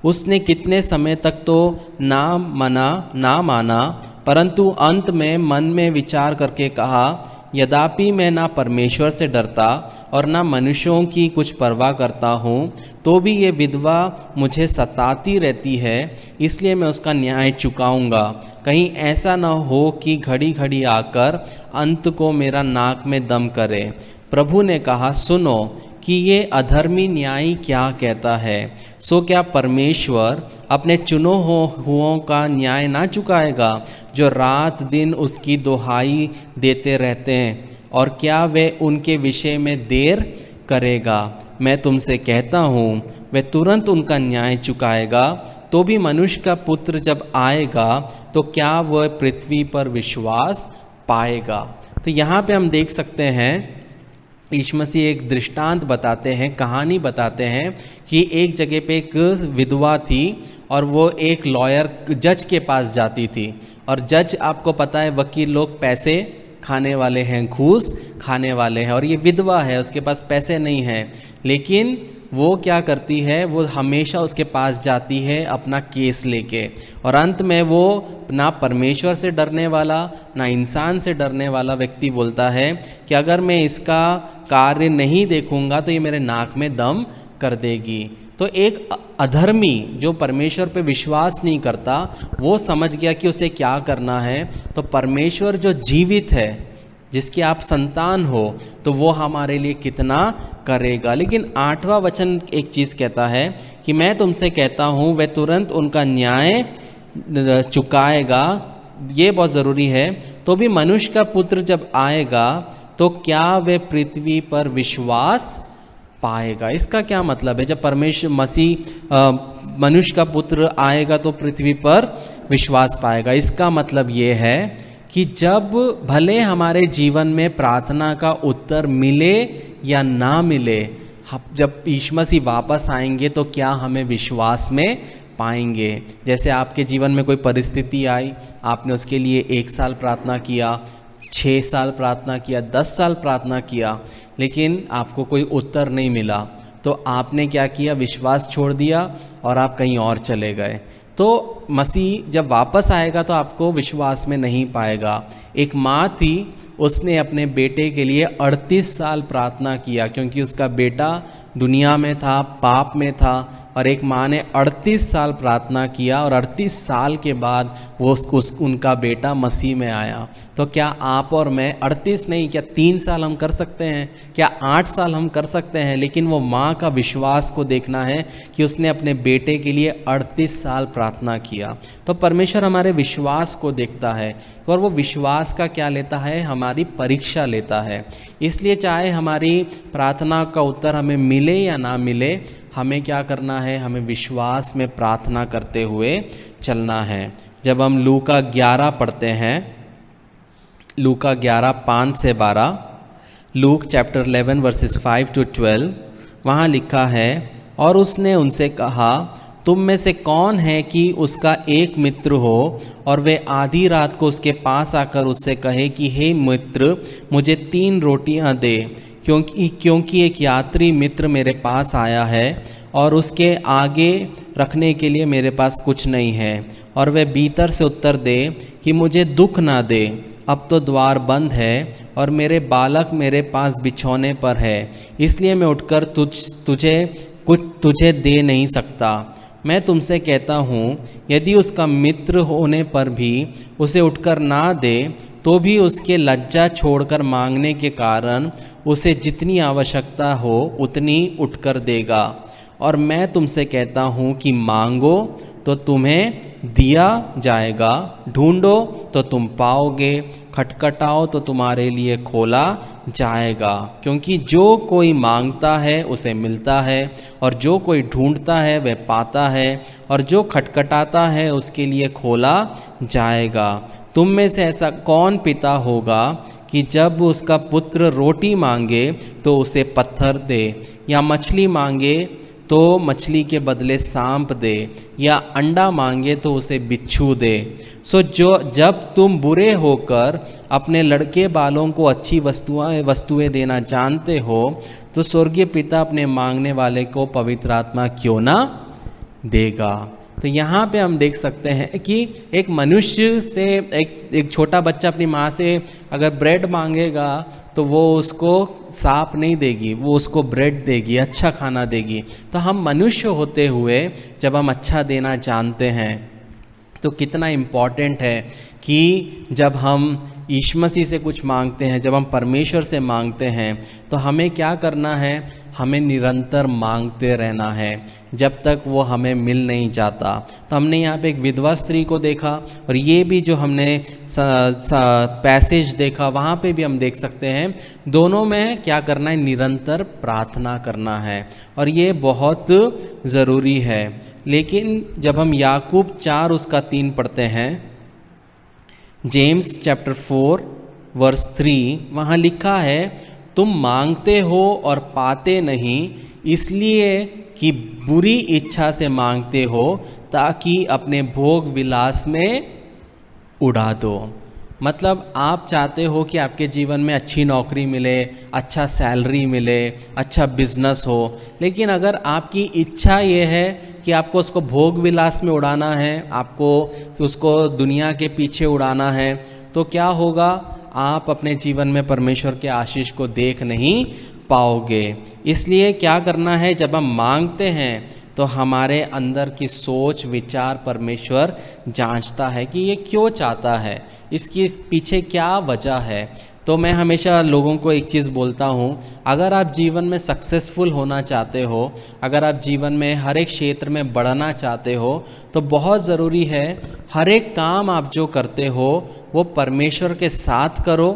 उसने कितने समय तक तो ना माना, परंतु अंत में मन में विचार करके कहा, यद्यपि मैं ना परमेश्वर से डरता और ना मनुष्यों की कुछ परवाह करता हूँ, तो भी ये विधवा मुझे सताती रहती है, इसलिए मैं उसका न्याय चुकाऊंगा। कहीं ऐसा न हो कि घड़ी घड़ी आकर अंत को मेरा नाक में दम करे। प्रभु ने कहा, सुनो कि ये अधर्मी न्यायी क्या कहता है। सो क्या परमेश्वर अपने चुनो हुओं का न्याय ना चुकाएगा जो रात दिन उसकी दुहाई देते रहते हैं, और क्या वे उनके विषय में देर करेगा? मैं तुमसे कहता हूँ वे तुरंत उनका न्याय चुकाएगा। तो भी मनुष्य का पुत्र जब आएगा तो क्या वह पृथ्वी पर विश्वास पाएगा? तो यहाँ पे हम देख सकते हैं यीशु मसीह एक दृष्टांत बताते हैं, कहानी बताते हैं कि एक जगह पे एक विधवा थी और वो एक लॉयर जज के पास जाती थी। और जज, आपको पता है, वकील लोग पैसे खाने वाले हैं, घूस खाने वाले हैं, और ये विधवा है, उसके पास पैसे नहीं हैं, लेकिन वो क्या करती है, वो हमेशा उसके पास जाती है अपना केस लेके। और अंत में वो ना परमेश्वर से डरने वाला ना इंसान से डरने वाला व्यक्ति बोलता है कि अगर मैं इसका कार्य नहीं देखूंगा तो ये मेरे नाक में दम कर देगी। तो एक अधर्मी जो परमेश्वर पे विश्वास नहीं करता, वो समझ गया कि उसे क्या करना है। तो परमेश्वर जो जीवित है, जिसके आप संतान हो, तो वो हमारे लिए कितना करेगा। लेकिन 8वां वचन एक चीज़ कहता है कि मैं तुमसे कहता हूँ वे तुरंत उनका न्याय चुकाएगा। ये बहुत ज़रूरी है। तो भी मनुष्य का पुत्र जब आएगा तो क्या वे पृथ्वी पर विश्वास पाएगा? इसका क्या मतलब है? जब परमेश्वर मसीह मनुष्य का पुत्र आएगा तो पृथ्वी पर विश्वास पाएगा। इसका मतलब ये है कि जब भले हमारे जीवन में प्रार्थना का उत्तर मिले या ना मिले, जब यीशु मसीह वापस आएंगे तो क्या हमें विश्वास में पाएंगे? जैसे आपके जीवन में कोई परिस्थिति आई, आपने उसके लिए 1 साल प्रार्थना किया, 6 साल प्रार्थना किया, 10 साल प्रार्थना किया, लेकिन आपको कोई उत्तर नहीं मिला, तो आपने क्या किया? विश्वास छोड़ दिया और आप कहीं और चले गए। तो मसीह जब वापस आएगा तो आपको विश्वास में नहीं पाएगा। एक माँ थी, उसने अपने बेटे के लिए 38 साल प्रार्थना किया, क्योंकि उसका बेटा दुनिया में था, पाप में था, और एक माँ ने 38 साल प्रार्थना किया और 38 साल के बाद वो उनका बेटा मसीह में आया। तो क्या आप और मैं 38 नहीं, क्या 3 साल हम कर सकते हैं? क्या 8 साल हम कर सकते हैं? लेकिन वो माँ का विश्वास को देखना है कि उसने अपने बेटे के लिए 38 साल प्रार्थना किया। तो परमेश्वर हमारे विश्वास को देखता है, और वो विश्वास का क्या लेता है? हमारी परीक्षा लेता है। इसलिए चाहे हमारी प्रार्थना का उत्तर हमें मिले या ना मिले, हमें क्या करना है? हमें विश्वास में प्रार्थना करते हुए चलना है। जब हम लूका 11 पढ़ते हैं, लूका 11 5 से 12, लूक चैप्टर 11 वर्सेस 5 to 12, वहाँ लिखा है, और उसने उनसे कहा, तुम में से कौन है कि उसका एक मित्र हो और वे आधी रात को उसके पास आकर उससे कहे कि हे मित्र, मुझे 3 रोटियां दे, क्योंकि एक यात्री मित्र मेरे पास आया है और उसके आगे रखने के लिए मेरे पास कुछ नहीं है। और वह भीतर से उत्तर दे कि मुझे दुख ना दे, अब तो द्वार बंद है और मेरे बालक मेरे पास बिछौने पर है, इसलिए मैं उठकर तुझे दे नहीं सकता। मैं तुमसे कहता हूँ, यदि उसका मित्र होने पर भी उसे उठकर ना दे, तो भी उसके लज्जा छोड़कर मांगने के कारण उसे जितनी आवश्यकता हो उतनी उठकर देगा। और मैं तुमसे कहता हूँ कि मांगो तो तुम्हें दिया जाएगा, ढूंढो तो तुम पाओगे, खटखटाओ तो तुम्हारे लिए खोला जाएगा। क्योंकि जो कोई मांगता है उसे मिलता है, और जो कोई ढूंढता है वह पाता है, और जो खटखटाता है उसके लिए खोला जाएगा। तुम में से ऐसा कौन पिता होगा कि जब उसका पुत्र रोटी मांगे तो उसे पत्थर दे, या मछली मांगे तो मछली के बदले सांप दे, या अंडा मांगे तो उसे बिच्छू दे। जब तुम बुरे होकर अपने लड़के बालों को अच्छी वस्तुएं देना जानते हो, तो स्वर्गीय पिता अपने मांगने वाले को पवित्र आत्मा क्यों ना देगा। तो यहाँ पे हम देख सकते हैं कि एक मनुष्य से एक छोटा बच्चा अपनी माँ से अगर ब्रेड मांगेगा तो वो उसको सांप नहीं देगी, वो उसको ब्रेड देगी, अच्छा खाना देगी। तो हम मनुष्य होते हुए जब हम अच्छा देना जानते हैं तो कितना इम्पॉर्टेंट है कि जब हम यीशु मसीह से कुछ मांगते हैं, जब हम परमेश्वर से मांगते हैं, तो हमें क्या करना है, हमें निरंतर मांगते रहना है जब तक वो हमें मिल नहीं जाता। तो हमने यहाँ पे एक विधवा स्त्री को देखा, और ये भी जो हमने पैसेज देखा वहाँ पे भी हम देख सकते हैं, दोनों में क्या करना है, निरंतर प्रार्थना करना है, और ये बहुत ज़रूरी है। लेकिन जब हम याकूब 4 उसका 3 पढ़ते हैं, जेम्स चैप्टर 4 वर्स 3, वहाँ लिखा है, तुम मांगते हो और पाते नहीं, इसलिए कि बुरी इच्छा से मांगते हो, ताकि अपने भोग विलास में उड़ा दो। मतलब आप चाहते हो कि आपके जीवन में अच्छी नौकरी मिले, अच्छा सैलरी मिले, अच्छा बिजनेस हो, लेकिन अगर आपकी इच्छा ये है कि आपको उसको भोग विलास में उड़ाना है, आपको उसको दुनिया के पीछे उड़ाना है, तो क्या होगा, आप अपने जीवन में परमेश्वर के आशीष को देख नहीं पाओगे। इसलिए क्या करना है, जब हम मांगते हैं तो हमारे अंदर की सोच विचार परमेश्वर जांचता है कि ये क्यों चाहता है, इसकी पीछे क्या वजह है। तो मैं हमेशा लोगों को एक चीज़ बोलता हूँ, अगर आप जीवन में सक्सेसफुल होना चाहते हो, अगर आप जीवन में हर एक क्षेत्र में बढ़ना चाहते हो, तो बहुत ज़रूरी है हर एक काम आप जो करते हो वो परमेश्वर के साथ करो,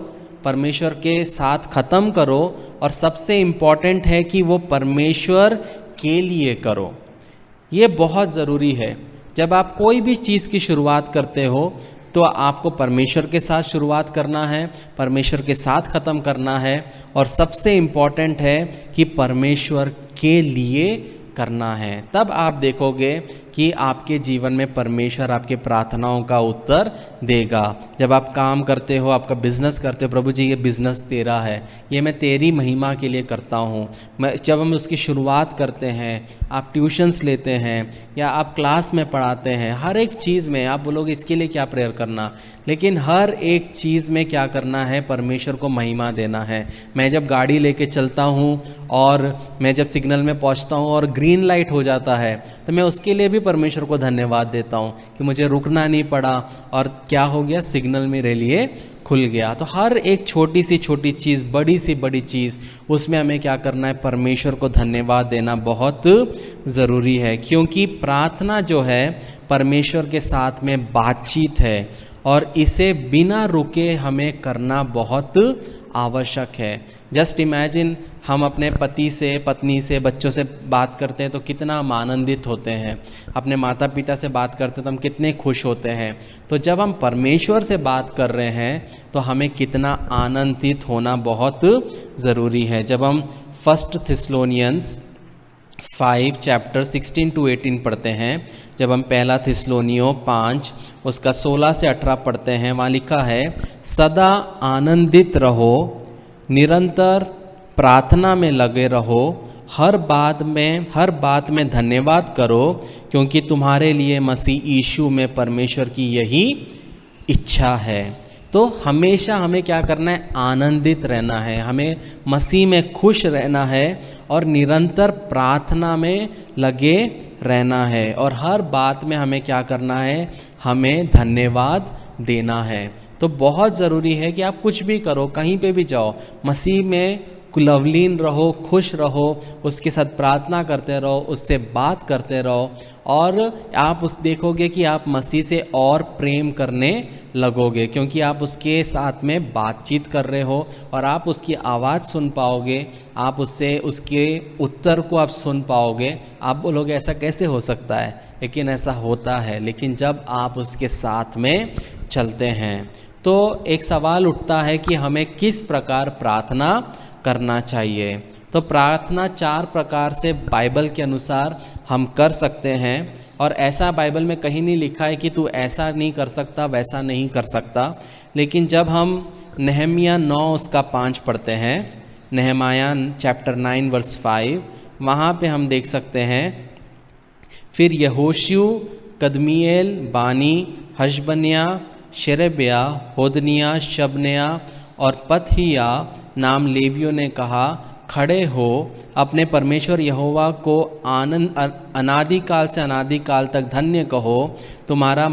परमेश्वर के साथ ख़त्म करो, और सबसे इम्पॉर्टेंट है कि वो परमेश्वर के लिए करो। ये बहुत ज़रूरी है। जब आप कोई भी चीज़ की शुरुआत करते हो तो आपको परमेश्वर के साथ शुरुआत करना है, परमेश्वर के साथ ख़त्म करना है, और सबसे इम्पॉर्टेंट है कि परमेश्वर के लिए करना है। तब आप देखोगे कि आपके जीवन में परमेश्वर आपके प्रार्थनाओं का उत्तर देगा। जब आप काम करते हो, आपका बिजनेस करते हो, प्रभु जी ये बिजनेस तेरा है, ये मैं तेरी महिमा के लिए करता हूँ। जब हम उसकी शुरुआत करते हैं, आप ट्यूशन्स लेते हैं या आप क्लास में पढ़ाते हैं, हर एक चीज़ में आप बोलोगे इसके लिए क्या प्रेयर करना, लेकिन हर एक चीज़ में क्या करना है, परमेश्वर को महिमा देना है। मैं जब गाड़ी लेके चलता हूँ और मैं जब सिग्नल में पहुँचता हूँ और ग्रीन लाइट हो जाता है, तो मैं उसके लिए भी परमेश्वर को धन्यवाद देता हूँ कि मुझे रुकना नहीं पड़ा, और क्या हो गया, सिग्नल मेरे लिए खुल गया। तो हर एक छोटी सी छोटी चीज़, बड़ी सी बड़ी चीज़, उसमें हमें क्या करना है, परमेश्वर को धन्यवाद देना बहुत ज़रूरी है। क्योंकि प्रार्थना जो है परमेश्वर के साथ में बातचीत है, और इसे बिना रुके हमें करना बहुत आवश्यक है। जस्ट इमेजिन हम अपने पति से, पत्नी से, बच्चों से बात करते हैं तो कितना हम आनंदित होते हैं, अपने माता पिता से बात करते हैं तो हम कितने खुश होते हैं। तो जब हम परमेश्वर से बात कर रहे हैं तो हमें कितना आनंदित होना बहुत ज़रूरी है। जब हम 1 थिस्सलुनीयंस 5 चैप्टर 16 to 18 पढ़ते हैं, जब हम 1 थिस्सलुनियों 5 उसका 16 से 18 पढ़ते हैं, वहाँ लिखा है, सदा आनंदित रहो, निरंतर प्रार्थना में लगे रहो, हर बात में धन्यवाद करो, क्योंकि तुम्हारे लिए मसीह यीशु में परमेश्वर की यही इच्छा है। तो हमेशा हमें क्या करना है? आनंदित रहना है, हमें मसीह में खुश रहना है और निरंतर प्रार्थना में लगे रहना है। और हर बात में हमें क्या करना है? हमें धन्यवाद देना है। तो बहुत ज़रूरी है कि आप कुछ भी करो, कहीं पे भी जाओ, मसीह में लवलीन रहो, खुश रहो, उसके साथ प्रार्थना करते रहो, उससे बात करते रहो, और आप उस देखोगे कि आप मसीह से और प्रेम करने लगोगे, क्योंकि आप उसके साथ में बातचीत कर रहे हो और आप उसकी आवाज़ सुन पाओगे, आप उससे उसके उत्तर को आप सुन पाओगे। आप बोलोगे ऐसा कैसे हो सकता है, लेकिन ऐसा होता है। लेकिन जब आप उसके साथ में चलते हैं तो एक सवाल उठता है कि हमें किस प्रकार प्रार्थना करना चाहिए। तो प्रार्थना 4 प्रकार से बाइबल के अनुसार हम कर सकते हैं, और ऐसा बाइबल में कहीं नहीं लिखा है कि तू ऐसा नहीं कर सकता, वैसा नहीं कर सकता। लेकिन जब हम नहम्याह 9 उसका 5 पढ़ते हैं, नहम्याह चैप्टर 9 वर्स 5, वहाँ पे हम देख सकते हैं, फिर यहोशू, कदमीएल, बानी, हशबन्या, शेरेबिया, होदनिया, शबनिया और पतहिया नाम लेवियों ने कहा, खड़े हो, अपने परमेश्वर यहोवा को अनादिकाल से अनादिकाल तक धन्य कहो, तुम्हारा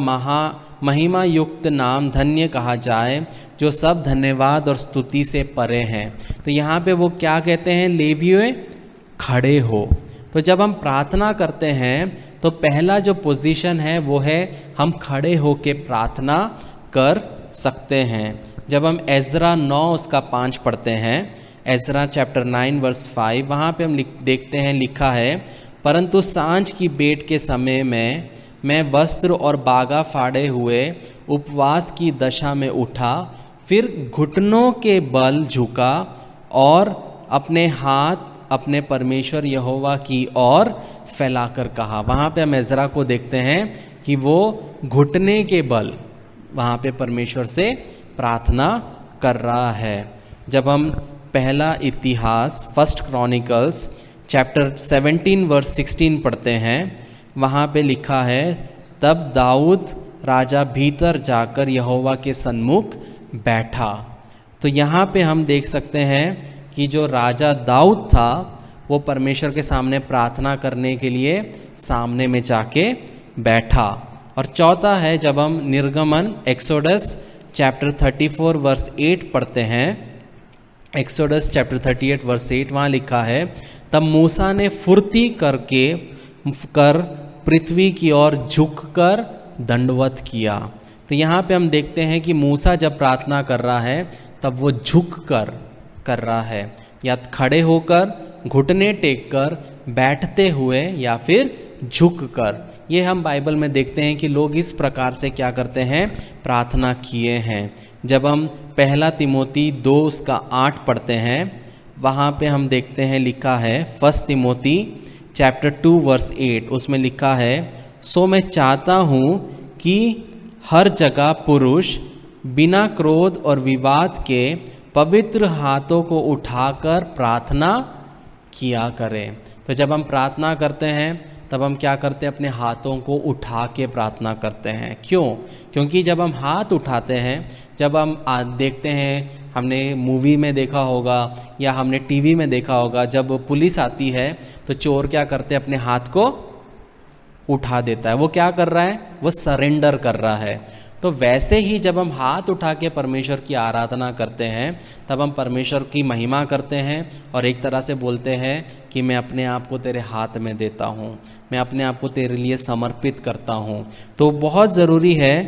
महिमा युक्त नाम धन्य कहा जाए, जो सब धन्यवाद और स्तुति से परे हैं। तो यहाँ पे वो क्या कहते हैं? लेवियों खड़े हो। तो जब हम प्रार्थना करते हैं तो पहला जो पोजीशन है वो है हम खड़े होके प्रार्थना कर सकते हैं। जब हम एजरा 9 उसका 5 पढ़ते हैं, एजरा चैप्टर 9 वर्स 5, वहाँ पे हम देखते हैं, लिखा है, परंतु सांझ की बेट के समय में मैं वस्त्र और बागा फाड़े हुए उपवास की दशा में उठा, फिर घुटनों के बल झुका और अपने हाथ अपने परमेश्वर यहोवा की ओर फैलाकर कहा। वहाँ पे हम एजरा को देखते हैं कि वो घुटने के बल वहाँ पे परमेश्वर से प्रार्थना कर रहा है। जब हम पहला इतिहास 1 क्रॉनिकल्स चैप्टर 17 वर्स 16 पढ़ते हैं, वहाँ पे लिखा है, तब दाऊद राजा भीतर जाकर यहोवा के सन्मुख बैठा। तो यहाँ पे हम देख सकते हैं कि जो राजा दाऊद था वो परमेश्वर के सामने प्रार्थना करने के लिए सामने में जाके बैठा। और चौथा है, जब हम निर्गमन एक्सोडस चैप्टर 34 वर्स 8 पढ़ते हैं, एक्सोडस चैप्टर 38 वर्स 8, वहाँ लिखा है, तब मूसा ने फुर्ती कर पृथ्वी की ओर झुककर दंडवत किया। तो यहाँ पे हम देखते हैं कि मूसा जब प्रार्थना कर रहा है तब वो झुक कर रहा है, या खड़े होकर, घुटने टेक कर, बैठते हुए, या फिर झुक कर। ये हम बाइबल में देखते हैं कि लोग इस प्रकार से क्या करते हैं? प्रार्थना किए हैं। जब हम पहला तिमोती 2 उसका 8 पढ़ते हैं, वहाँ पे हम देखते हैं, लिखा है 1 तिमोती चैप्टर 2 वर्स 8, उसमें लिखा है, सो मैं चाहता हूँ कि हर जगह पुरुष बिना क्रोध और विवाद के पवित्र हाथों को उठाकर प्रार्थना किया करें। तो जब हम प्रार्थना करते हैं तब हम क्या करते हैं? अपने हाथों को उठा के प्रार्थना करते हैं। क्यों? क्योंकि जब हम हाथ उठाते हैं, जब हम देखते हैं, हमने मूवी में देखा होगा या हमने टीवी में देखा होगा, जब पुलिस आती है तो चोर क्या करते हैं? अपने हाथ को उठा देता है। वो क्या कर रहा है? वो सरेंडर कर रहा है। तो वैसे ही जब हम हाथ उठा के परमेश्वर की आराधना करते हैं तब हम परमेश्वर की महिमा करते हैं और एक तरह से बोलते हैं कि मैं अपने आप को तेरे हाथ में देता हूँ, मैं अपने आप को तेरे लिए समर्पित करता हूँ। तो बहुत ज़रूरी है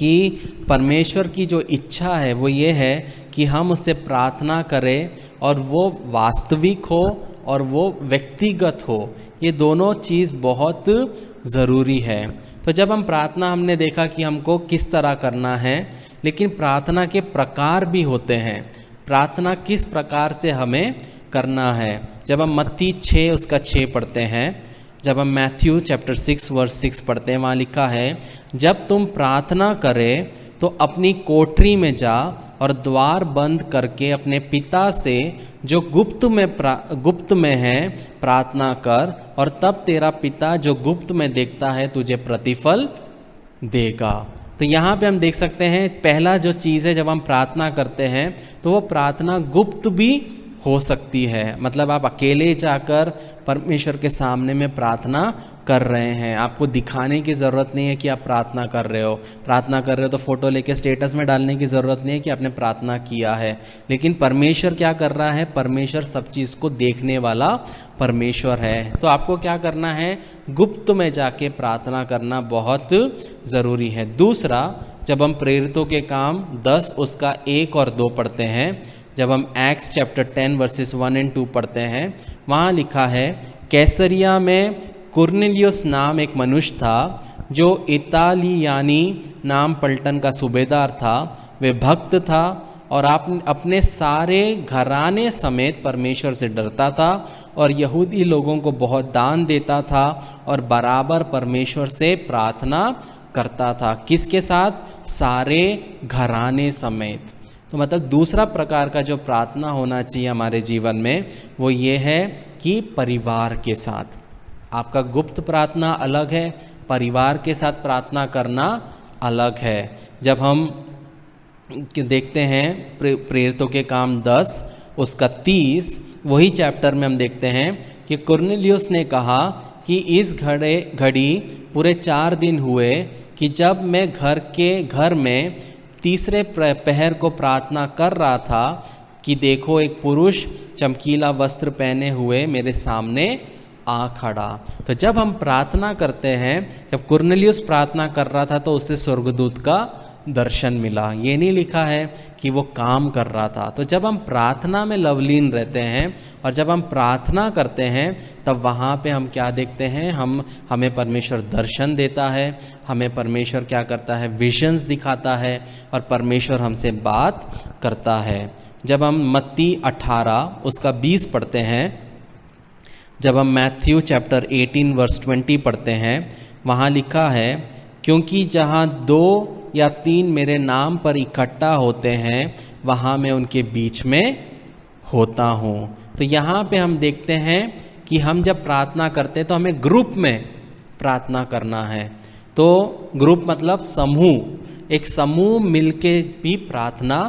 कि परमेश्वर की जो इच्छा है वो ये है कि हम उससे प्रार्थना करें और वो वास्तविक हो और वो व्यक्तिगत हो। ये दोनों चीज़ बहुत ज़रूरी है। तो जब हम प्रार्थना, हमने देखा कि हमको किस तरह करना है, लेकिन प्रार्थना के प्रकार भी होते हैं। प्रार्थना किस प्रकार से हमें करना है, जब हम मत्ती 6 उसका 6 पढ़ते हैं, जब हम मैथ्यू चैप्टर 6 वर्स 6 पढ़ते हैं, वहाँ लिखा है, जब तुम प्रार्थना करें तो अपनी कोठरी में जा और द्वार बंद करके अपने पिता से जो गुप्त में है प्रार्थना कर, और तब तेरा पिता जो गुप्त में देखता है तुझे प्रतिफल देगा। तो यहाँ पे हम देख सकते हैं, पहला जो चीज़ है, जब हम प्रार्थना करते हैं तो वो प्रार्थना गुप्त भी हो सकती है। मतलब आप अकेले जाकर परमेश्वर के सामने में प्रार्थना कर रहे हैं, आपको दिखाने की ज़रूरत नहीं है कि आप प्रार्थना कर रहे हो। प्रार्थना कर रहे हो तो फ़ोटो लेके स्टेटस में डालने की ज़रूरत नहीं है कि आपने प्रार्थना किया है। लेकिन परमेश्वर क्या कर रहा है, परमेश्वर सब चीज़ को देखने वाला परमेश्वर है। तो आपको क्या करना है, गुप्त में जाके प्रार्थना करना बहुत ज़रूरी है। दूसरा, जब हम प्रेरितों के काम 10 उसका 1 और 2 पढ़ते हैं, जब हम एक्ट्स चैप्टर 10 वर्सेस 1 और 2 पढ़ते हैं, वहाँ लिखा है, कैसरिया में कुरनेलियुस नाम एक मनुष्य था जो इतालियानी नाम पलटन का सूबेदार था। वे भक्त था और आप अपने सारे घराने समेत परमेश्वर से डरता था और यहूदी लोगों को बहुत दान देता था और बराबर परमेश्वर से प्रार्थना करता था। किसके साथ? सारे घराने समेत। तो मतलब दूसरा प्रकार का जो प्रार्थना होना चाहिए हमारे जीवन में, वो ये है कि परिवार के साथ। आपका गुप्त प्रार्थना अलग है, परिवार के साथ प्रार्थना करना अलग है। जब हम देखते हैं प्रेरितों के काम 10 उसका 30, वही चैप्टर में हम देखते हैं कि कुरनेलियुस ने कहा कि इस घड़ी पूरे 4 दिन हुए कि जब मैं घर में तीसरे पहर को प्रार्थना कर रहा था कि देखो एक पुरुष चमकीला वस्त्र पहने हुए मेरे सामने आ खड़ा। तो जब हम प्रार्थना करते हैं, जब कुरनेलियुस प्रार्थना कर रहा था तो उसे स्वर्गदूत का दर्शन मिला। ये नहीं लिखा है कि वो काम कर रहा था। तो जब हम प्रार्थना में लवलीन रहते हैं और जब हम प्रार्थना करते हैं, तब वहाँ पे हम क्या देखते हैं, हमें परमेश्वर दर्शन देता है, हमें परमेश्वर क्या करता है, विजन्स दिखाता है और परमेश्वर हमसे बात करता है। जब हम मत्ती 18 उसका 20 पढ़ते हैं, जब हम मैथ्यू चैप्टर 18 वर्स 20 पढ़ते हैं, वहाँ लिखा है, क्योंकि जहाँ 2 या 3 मेरे नाम पर इकट्ठा होते हैं वहाँ मैं उनके बीच में होता हूँ। तो यहाँ पे हम देखते हैं कि हम जब प्रार्थना करते हैं तो हमें ग्रुप में प्रार्थना करना है। तो ग्रुप मतलब समूह, एक समूह मिलके भी प्रार्थना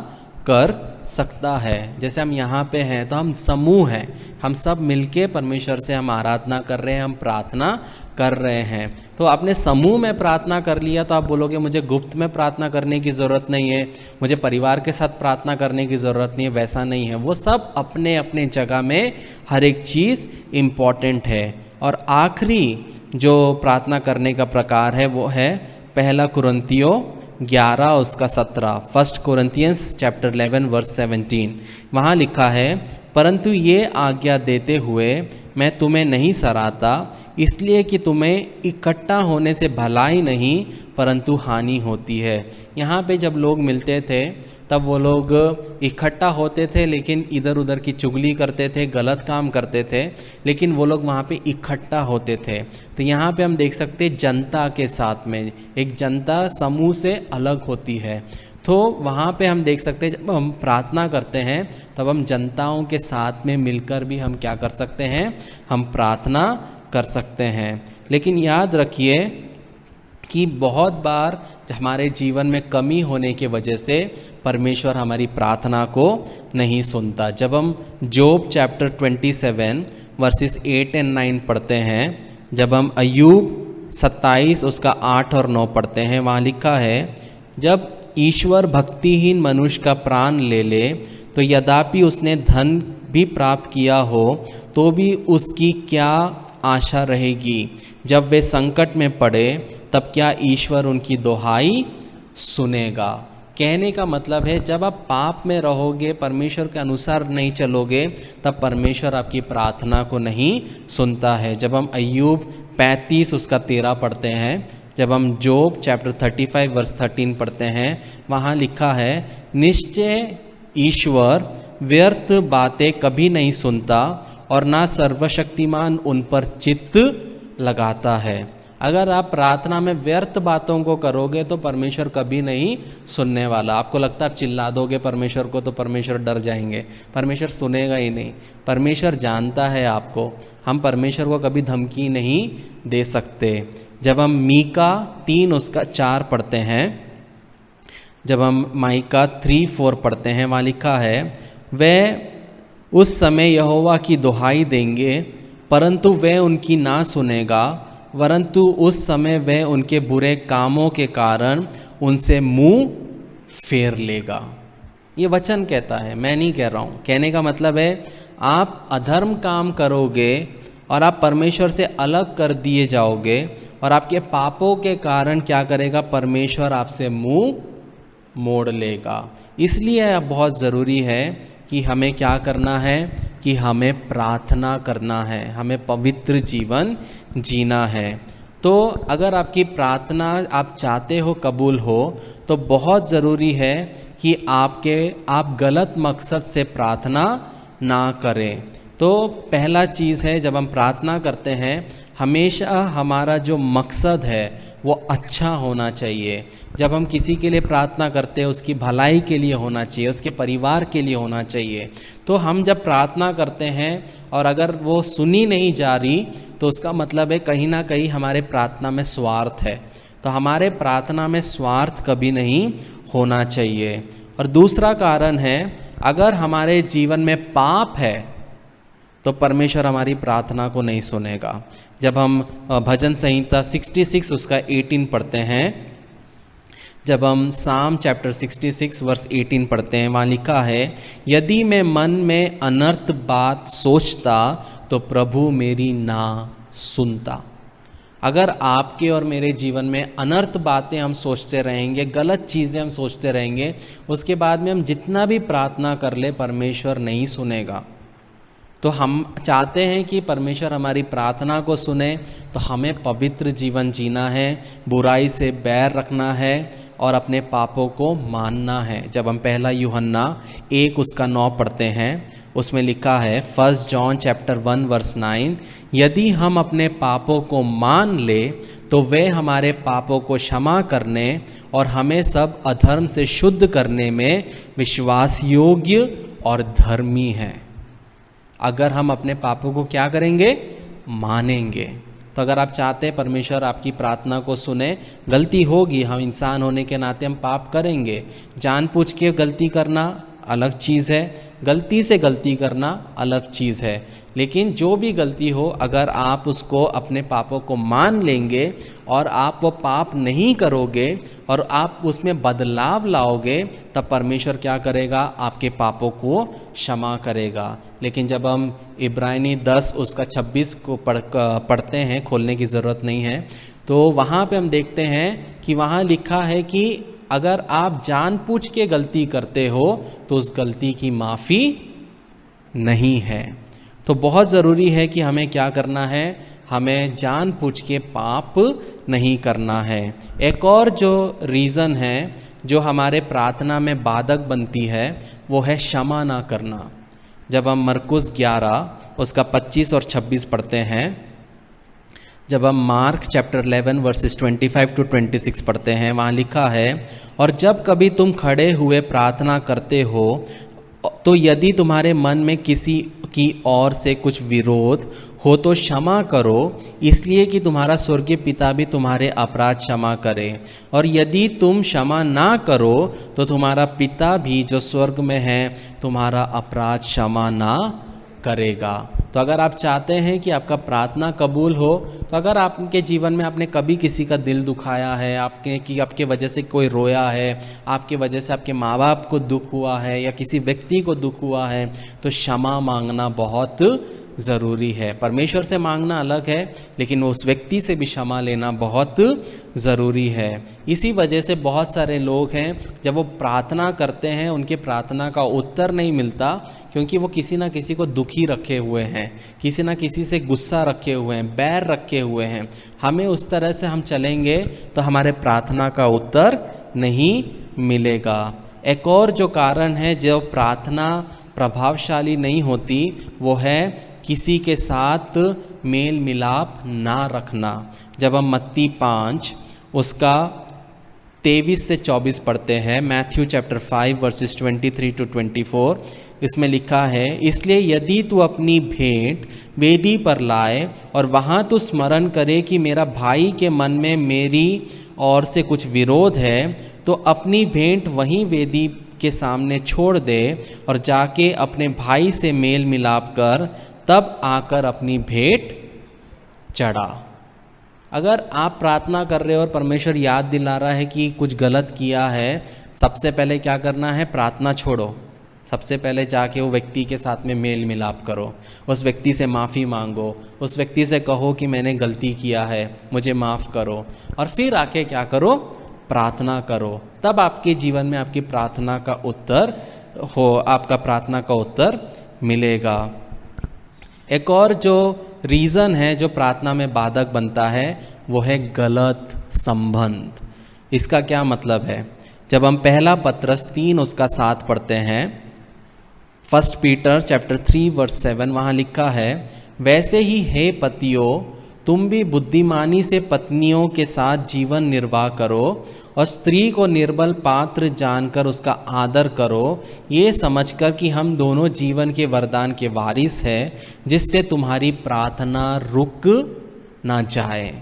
कर सकता है। जैसे हम यहाँ पे हैं तो हम समूह हैं, हम सब मिलके परमेश्वर से हम आराधना कर रहे हैं, हम प्रार्थना कर रहे हैं। तो आपने समूह में प्रार्थना कर लिया तो आप बोलोगे मुझे गुप्त में प्रार्थना करने की ज़रूरत नहीं है, मुझे परिवार के साथ प्रार्थना करने की ज़रूरत नहीं है। वैसा नहीं है, वो सब अपने अपने जगह में हर एक चीज़ इम्पॉर्टेंट है। और आखिरी जो प्रार्थना करने का प्रकार है वो है 1 कुरिन्थियों 11 उसका 17, 1 कोरिन्थियंस चैप्टर 11 वर्स 17। वहाँ लिखा है, परंतु ये आज्ञा देते हुए मैं तुम्हें नहीं सराहता, इसलिए कि तुम्हें इकट्ठा होने से भलाई नहीं परंतु हानि होती है। यहाँ पे जब लोग मिलते थे तब वो लोग इकट्ठा होते थे, लेकिन इधर उधर की चुगली करते थे, गलत काम करते थे, लेकिन वो लोग वहाँ पे इकट्ठा होते थे। तो यहाँ पे हम देख सकते हैं जनता के साथ में, एक जनता समूह से अलग होती है। तो वहाँ पे हम देख सकते हैं जब हम प्रार्थना करते हैं तब हम जनताओं के साथ में मिलकर भी हम क्या कर सकते हैं, हम प्रार्थना कर सकते हैं। लेकिन याद रखिए कि बहुत बार हमारे जीवन में कमी होने की वजह से परमेश्वर हमारी प्रार्थना को नहीं सुनता। जब हम जोब चैप्टर 27 वर्सेस 8 और 9 पढ़ते हैं, जब हम अय्यूब 27 उसका 8 और 9 पढ़ते हैं, वहाँ लिखा है, जब ईश्वर भक्तिहीन मनुष्य का प्राण ले ले तो यद्यपि उसने धन भी प्राप्त किया हो तो भी उसकी क्या आशा रहेगी। जब वे संकट में पड़े तब क्या ईश्वर उनकी दुहाई सुनेगा। कहने का मतलब है जब आप पाप में रहोगे, परमेश्वर के अनुसार नहीं चलोगे, तब परमेश्वर आपकी प्रार्थना को नहीं सुनता है। जब हम अय्यूब 35 उसका 13 पढ़ते हैं, जब हम जोब चैप्टर 35 वर्स 13 पढ़ते हैं, वहाँ लिखा है, निश्चय ईश्वर व्यर्थ बातें कभी नहीं सुनता और ना सर्वशक्तिमान उन पर चित्त लगाता है। अगर आप प्रार्थना में व्यर्थ बातों को करोगे तो परमेश्वर कभी नहीं सुनने वाला। आपको लगता है आप चिल्ला दोगे परमेश्वर को तो परमेश्वर डर जाएंगे, परमेश्वर सुनेगा ही नहीं। परमेश्वर जानता है आपको, हम परमेश्वर को कभी धमकी नहीं दे सकते। जब हम मीका 3 उसका 4 पढ़ते हैं, जब हम माइका 3:4 पढ़ते हैं, वहाँ लिखा है, वह उस समय यहोवा की दुहाई देंगे परंतु वह उनकी ना सुनेगा, वरंतु उस समय वह उनके बुरे कामों के कारण उनसे मुंह फेर लेगा। ये वचन कहता है, मैं नहीं कह रहा हूँ। कहने का मतलब है आप अधर्म काम करोगे और आप परमेश्वर से अलग कर दिए जाओगे और आपके पापों के कारण क्या करेगा, परमेश्वर आपसे मुंह मोड़ लेगा। इसलिए अब बहुत ज़रूरी है कि हमें क्या करना है, कि हमें प्रार्थना करना है, हमें पवित्र जीवन जीना है। तो अगर आपकी प्रार्थना आप चाहते हो कबूल हो, तो बहुत ज़रूरी है कि आप गलत मकसद से प्रार्थना ना करें। तो पहला चीज़ है, जब हम प्रार्थना करते हैं हमेशा हमारा जो मकसद है वो अच्छा होना चाहिए। जब हम किसी के लिए प्रार्थना करते हैं उसकी भलाई के लिए होना चाहिए, उसके परिवार के लिए होना चाहिए। तो हम जब प्रार्थना करते हैं और अगर वो सुनी नहीं जा रही तो उसका मतलब है कहीं ना कहीं हमारे प्रार्थना में स्वार्थ है। तो हमारे प्रार्थना में स्वार्थ कभी नहीं होना चाहिए। और दूसरा कारण है, अगर हमारे जीवन में पाप है तो परमेश्वर हमारी प्रार्थना को नहीं सुनेगा। जब हम भजन संहिता 66 उसका 18 पढ़ते हैं, जब हम साम चैप्टर 66 वर्स 18 पढ़ते हैं, वहाँ लिखा है, यदि मैं मन में अनर्थ बात सोचता तो प्रभु मेरी ना सुनता। अगर आपके और मेरे जीवन में अनर्थ बातें हम सोचते रहेंगे, गलत चीज़ें हम सोचते रहेंगे, उसके बाद में हम जितना भी प्रार्थना कर ले परमेश्वर नहीं सुनेगा। तो हम चाहते हैं कि परमेश्वर हमारी प्रार्थना को सुने, तो हमें पवित्र जीवन जीना है, बुराई से बैर रखना है और अपने पापों को मानना है। जब हम पहला यूहन्ना 1 उसका 9 पढ़ते हैं, उसमें लिखा है, 1 जॉन चैप्टर 1 वर्स 9, यदि हम अपने पापों को मान ले तो वे हमारे पापों को क्षमा करने और हमें सब अधर्म से शुद्ध करने में विश्वास योग्य और धर्मी हैं। अगर हम अपने पापों को क्या करेंगे, मानेंगे। तो अगर आप चाहते हैं परमेश्वर आपकी प्रार्थना को सुने, गलती होगी, हम इंसान होने के नाते हम पाप करेंगे। जानबूझ के गलती करना अलग चीज़ है, गलती से गलती करना अलग चीज़ है। लेकिन जो भी गलती हो, अगर आप उसको अपने पापों को मान लेंगे और आप वो पाप नहीं करोगे और आप उसमें बदलाव लाओगे, तब परमेश्वर क्या करेगा, आपके पापों को क्षमा करेगा। लेकिन जब हम इब्रानी 10 उसका 26 को पढ़ते हैं, खोलने की ज़रूरत नहीं है, तो वहाँ पे हम देखते हैं कि वहाँ लिखा है कि अगर आप जानबूझ के गलती करते हो तो उस गलती की माफ़ी नहीं है। तो बहुत ज़रूरी है कि हमें क्या करना है, हमें जानबूझ के पाप नहीं करना है। एक और जो रीज़न है जो हमारे प्रार्थना में बाधक बनती है, वो है क्षमा ना करना। जब हम मरकुस 11 उसका 25 और 26 पढ़ते हैं, जब हम मार्क चैप्टर 11 वर्सेस 25 to 26 पढ़ते हैं, वहाँ लिखा है, और जब कभी तुम खड़े हुए प्रार्थना करते हो तो यदि तुम्हारे मन में किसी की ओर से कुछ विरोध हो तो क्षमा करो, इसलिए कि तुम्हारा स्वर्गीय पिता भी तुम्हारे अपराध क्षमा करे। और यदि तुम क्षमा ना करो तो तुम्हारा पिता भी जो स्वर्ग में है तुम्हारा अपराध क्षमा ना करेगा। तो अगर आप चाहते हैं कि आपका प्रार्थना कबूल हो, तो अगर आपके जीवन में आपने कभी किसी का दिल दुखाया है, आपके वजह से कोई रोया है, आपके वजह से आपके माँ बाप को दुख हुआ है या किसी व्यक्ति को दुख हुआ है, तो क्षमा मांगना बहुत ज़रूरी है। परमेश्वर से मांगना अलग है, लेकिन उस व्यक्ति से भी क्षमा लेना बहुत ज़रूरी है। इसी वजह से बहुत सारे लोग हैं, जब वो प्रार्थना करते हैं उनके प्रार्थना का उत्तर नहीं मिलता, क्योंकि वो किसी ना किसी को दुखी रखे हुए हैं, किसी ना किसी से गुस्सा रखे हुए हैं, बैर रखे हुए हैं। हमें उस तरह से हम चलेंगे तो हमारे प्रार्थना का उत्तर नहीं मिलेगा। एक और जो कारण है जो प्रार्थना प्रभावशाली नहीं होती, वो है किसी के साथ मेल मिलाप ना रखना। जब हम मत्ती 5 उसका 23 से 24 पढ़ते हैं, मैथ्यू चैप्टर 5 वर्सेस 23 to 24, इसमें लिखा है, इसलिए यदि तू अपनी भेंट वेदी पर लाए और वहाँ तू स्मरण करे कि मेरा भाई के मन में मेरी ओर से कुछ विरोध है, तो अपनी भेंट वहीं वेदी के सामने छोड़ दे और जाके अपने भाई से मेल मिलाप कर, तब आकर अपनी भेंट चढ़ा। अगर आप प्रार्थना कर रहे हो और परमेश्वर याद दिला रहा है कि कुछ गलत किया है, सबसे पहले क्या करना है? प्रार्थना छोड़ो। सबसे पहले जाके वो व्यक्ति के साथ में मेल मिलाप करो, उस व्यक्ति से माफ़ी मांगो, उस व्यक्ति से कहो कि मैंने गलती किया है, मुझे माफ़ करो, और फिर आके क्या करो? प्रार्थना करो। तब आपके जीवन में आपकी प्रार्थना का उत्तर आपका प्रार्थना का उत्तर मिलेगा। एक और जो रीज़न है जो प्रार्थना में बाधक बनता है, वो है गलत संबंध। इसका क्या मतलब है? जब हम पहला पत्रस 3 उसका 7 पढ़ते हैं, 1 पीटर चैप्टर 3 वर्स 7, वहाँ लिखा है, वैसे ही हे पतियों, तुम भी बुद्धिमानी से पत्नियों के साथ जीवन निर्वाह करो और स्त्री को निर्बल पात्र जानकर उसका आदर करो, ये समझकर कि हम दोनों जीवन के वरदान के वारिस हैं, जिससे तुम्हारी प्रार्थना रुक ना जाए।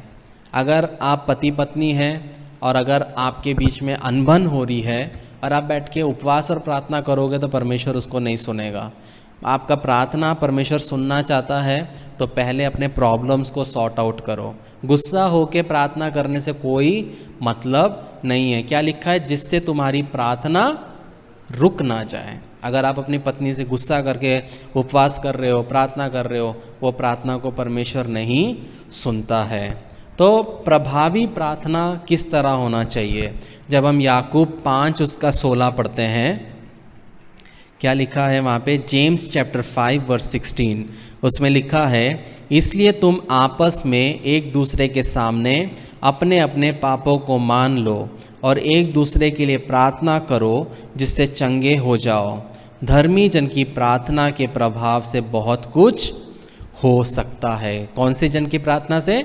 अगर आप पति पत्नी हैं और अगर आपके बीच में अनबन हो रही है और आप बैठ के उपवास और प्रार्थना करोगे, तो परमेश्वर उसको नहीं सुनेगा। आपका प्रार्थना परमेश्वर सुनना चाहता है तो पहले अपने प्रॉब्लम्स को सॉर्ट आउट करो। गुस्सा होके प्रार्थना करने से कोई मतलब नहीं है। क्या लिखा है? जिससे तुम्हारी प्रार्थना रुक ना जाए। अगर आप अपनी पत्नी से गुस्सा करके उपवास कर रहे हो, प्रार्थना कर रहे हो, वो प्रार्थना को परमेश्वर नहीं सुनता है। तो प्रभावी प्रार्थना किस तरह होना चाहिए? जब हम याकूब 5 उसका 16 पढ़ते हैं, क्या लिखा है वहाँ पे? जेम्स चैप्टर 5 वर्स 16, उसमें लिखा है, इसलिए तुम आपस में एक दूसरे के सामने अपने अपने पापों को मान लो और एक दूसरे के लिए प्रार्थना करो, जिससे चंगे हो जाओ। धर्मी जन की प्रार्थना के प्रभाव से बहुत कुछ हो सकता है। कौन से जन की प्रार्थना से?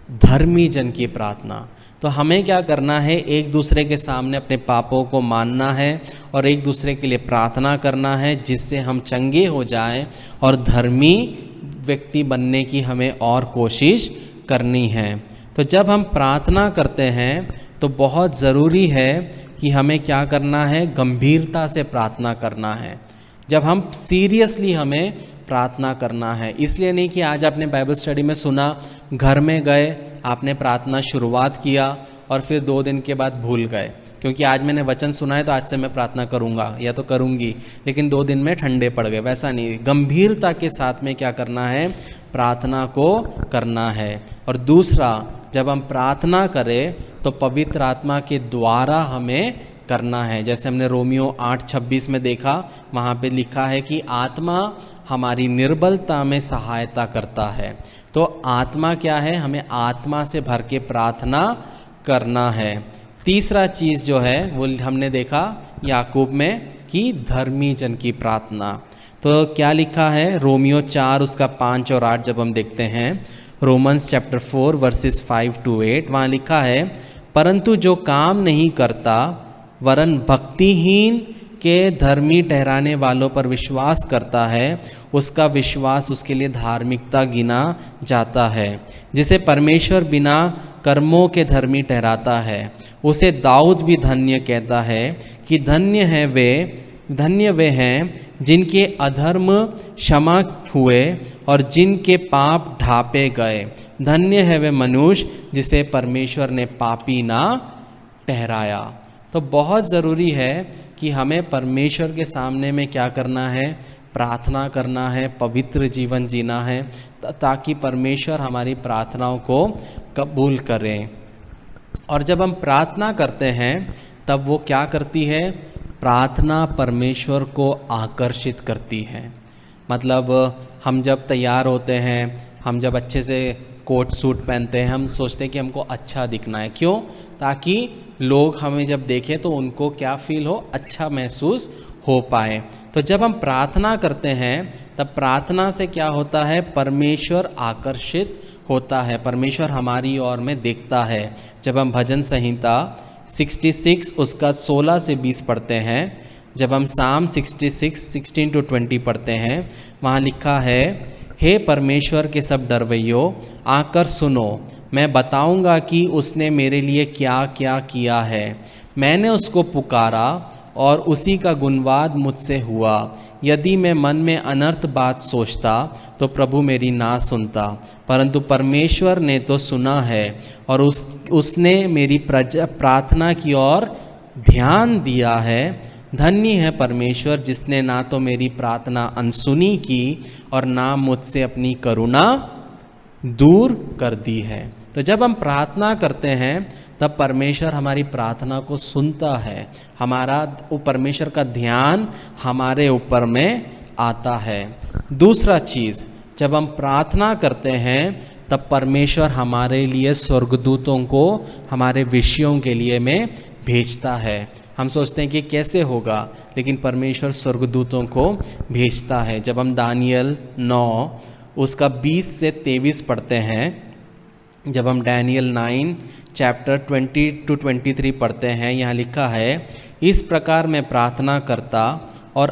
धर्मी जन की प्रार्थना। तो हमें क्या करना है? एक दूसरे के सामने अपने पापों को मानना है और एक दूसरे के लिए प्रार्थना करना है, जिससे हम चंगे हो जाएं और धर्मी व्यक्ति बनने की हमें और कोशिश करनी है। तो जब हम प्रार्थना करते हैं तो बहुत ज़रूरी है कि हमें क्या करना है? गंभीरता से प्रार्थना करना है। जब हम सीरियसली हमें प्रार्थना करना है, इसलिए नहीं कि आज आपने बाइबल स्टडी में सुना, घर में गए, आपने प्रार्थना शुरुआत किया और फिर 2 दिन के बाद भूल गए, क्योंकि आज मैंने वचन सुना है तो आज से मैं प्रार्थना करूँगा या तो करूँगी, लेकिन 2 दिन में ठंडे पड़ गए। वैसा नहीं, गंभीरता के साथ में क्या करना है? प्रार्थना को करना है। और दूसरा, जब हम प्रार्थना करें तो पवित्र आत्मा के द्वारा हमें करना है। जैसे हमने रोमियो 8:26 में देखा, वहाँ पे लिखा है कि आत्मा हमारी निर्बलता में सहायता करता है। तो आत्मा क्या है? हमें आत्मा से भर के प्रार्थना करना है। तीसरा चीज़ जो है वो हमने देखा याकूब में कि धर्मी जन की प्रार्थना। तो क्या लिखा है? रोमियो 4 उसका 5 और 8 जब हम देखते हैं, रोमन्स चैप्टर 4 वर्सेस 5 to 8, वहाँ लिखा है, परंतु जो काम नहीं करता वरन भक्तिहीन के धर्मी ठहराने वालों पर विश्वास करता है, उसका विश्वास उसके लिए धार्मिकता गिना जाता है। जिसे परमेश्वर बिना कर्मों के धर्मी ठहराता है, उसे दाऊद भी धन्य कहता है कि धन्य वे हैं जिनके अधर्म क्षमा हुए और जिनके पाप ढांपे गए। धन्य है वे मनुष्य जिसे परमेश्वर ने पापी ना ठहराया। तो बहुत ज़रूरी है कि हमें परमेश्वर के सामने में क्या करना है? प्रार्थना करना है, पवित्र जीवन जीना है, ताकि परमेश्वर हमारी प्रार्थनाओं को कबूल करें। और जब हम प्रार्थना करते हैं तब वो क्या करती है? प्रार्थना परमेश्वर को आकर्षित करती है। मतलब हम जब तैयार होते हैं, हम जब अच्छे से कोट सूट पहनते हैं, हम सोचते हैं कि हमको अच्छा दिखना है। क्यों? ताकि लोग हमें जब देखें तो उनको क्या फील हो? अच्छा महसूस हो पाए। तो जब हम प्रार्थना करते हैं तब प्रार्थना से क्या होता है? परमेश्वर आकर्षित होता है, परमेश्वर हमारी ओर में देखता है। जब हम भजन संहिता 66 उसका 16 से 20 पढ़ते हैं, जब हम साम 66 16 to 20 पढ़ते हैं, वहाँ लिखा है, हे परमेश्वर के सब डरवैयों, आकर सुनो, मैं बताऊंगा कि उसने मेरे लिए क्या क्या किया है। मैंने उसको पुकारा और उसी का गुणवाद मुझसे हुआ। यदि मैं मन में अनर्थ बात सोचता तो प्रभु मेरी ना सुनता, परंतु परमेश्वर ने तो सुना है और उसने मेरी प्रार्थना की ओर ध्यान दिया है। धन्य है परमेश्वर जिसने ना तो मेरी प्रार्थना अनसुनी की और ना मुझसे अपनी करुणा दूर कर दी है। तो जब हम प्रार्थना करते हैं तब परमेश्वर हमारी प्रार्थना को सुनता है, हमारा परमेश्वर का ध्यान हमारे ऊपर में आता है। दूसरा चीज़, जब हम प्रार्थना करते हैं तब परमेश्वर हमारे लिए स्वर्गदूतों को हमारे विषयों के लिए में भेजता है। हम सोचते हैं कि कैसे होगा, लेकिन परमेश्वर स्वर्गदूतों को भेजता है। जब हम दानियल 9 उसका 20 से 23 पढ़ते हैं, जब हम डैनियल 9 चैप्टर 20 to 23 पढ़ते हैं, यहाँ लिखा है, इस प्रकार मैं प्रार्थना करता और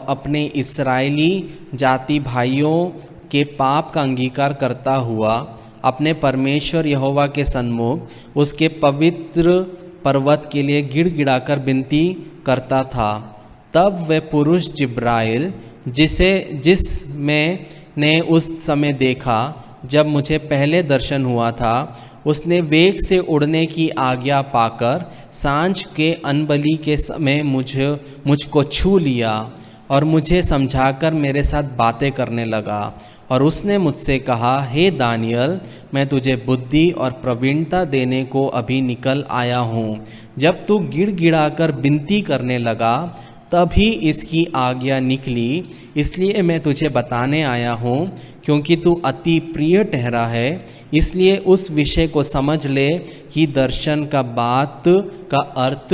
अपने इस्राएली जाति भाइयों के पाप का अंगीकार करता हुआ अपने परमेश्वर यहोवा के सन्मुख उसके पवित्र पर्वत के लिए गिड़गिड़ाकर विनती करता था। तब वह पुरुष जिब्राइल जिस मैंने उस समय देखा जब मुझे पहले दर्शन हुआ था, उसने वेग से उड़ने की आज्ञा पाकर सांझ के अनबली के समय मुझको छू लिया और मुझे समझाकर मेरे साथ बातें करने लगा। और उसने मुझसे कहा, हे दानियल, मैं तुझे बुद्धि और प्रवीणता देने को अभी निकल आया हूँ। जब तू गिड़गिड़ाकर विनती करने लगा तभी इसकी आज्ञा निकली, इसलिए मैं तुझे बताने आया हूँ, क्योंकि तू अति प्रिय ठहरा है। इसलिए उस विषय को समझ ले कि दर्शन का बात का अर्थ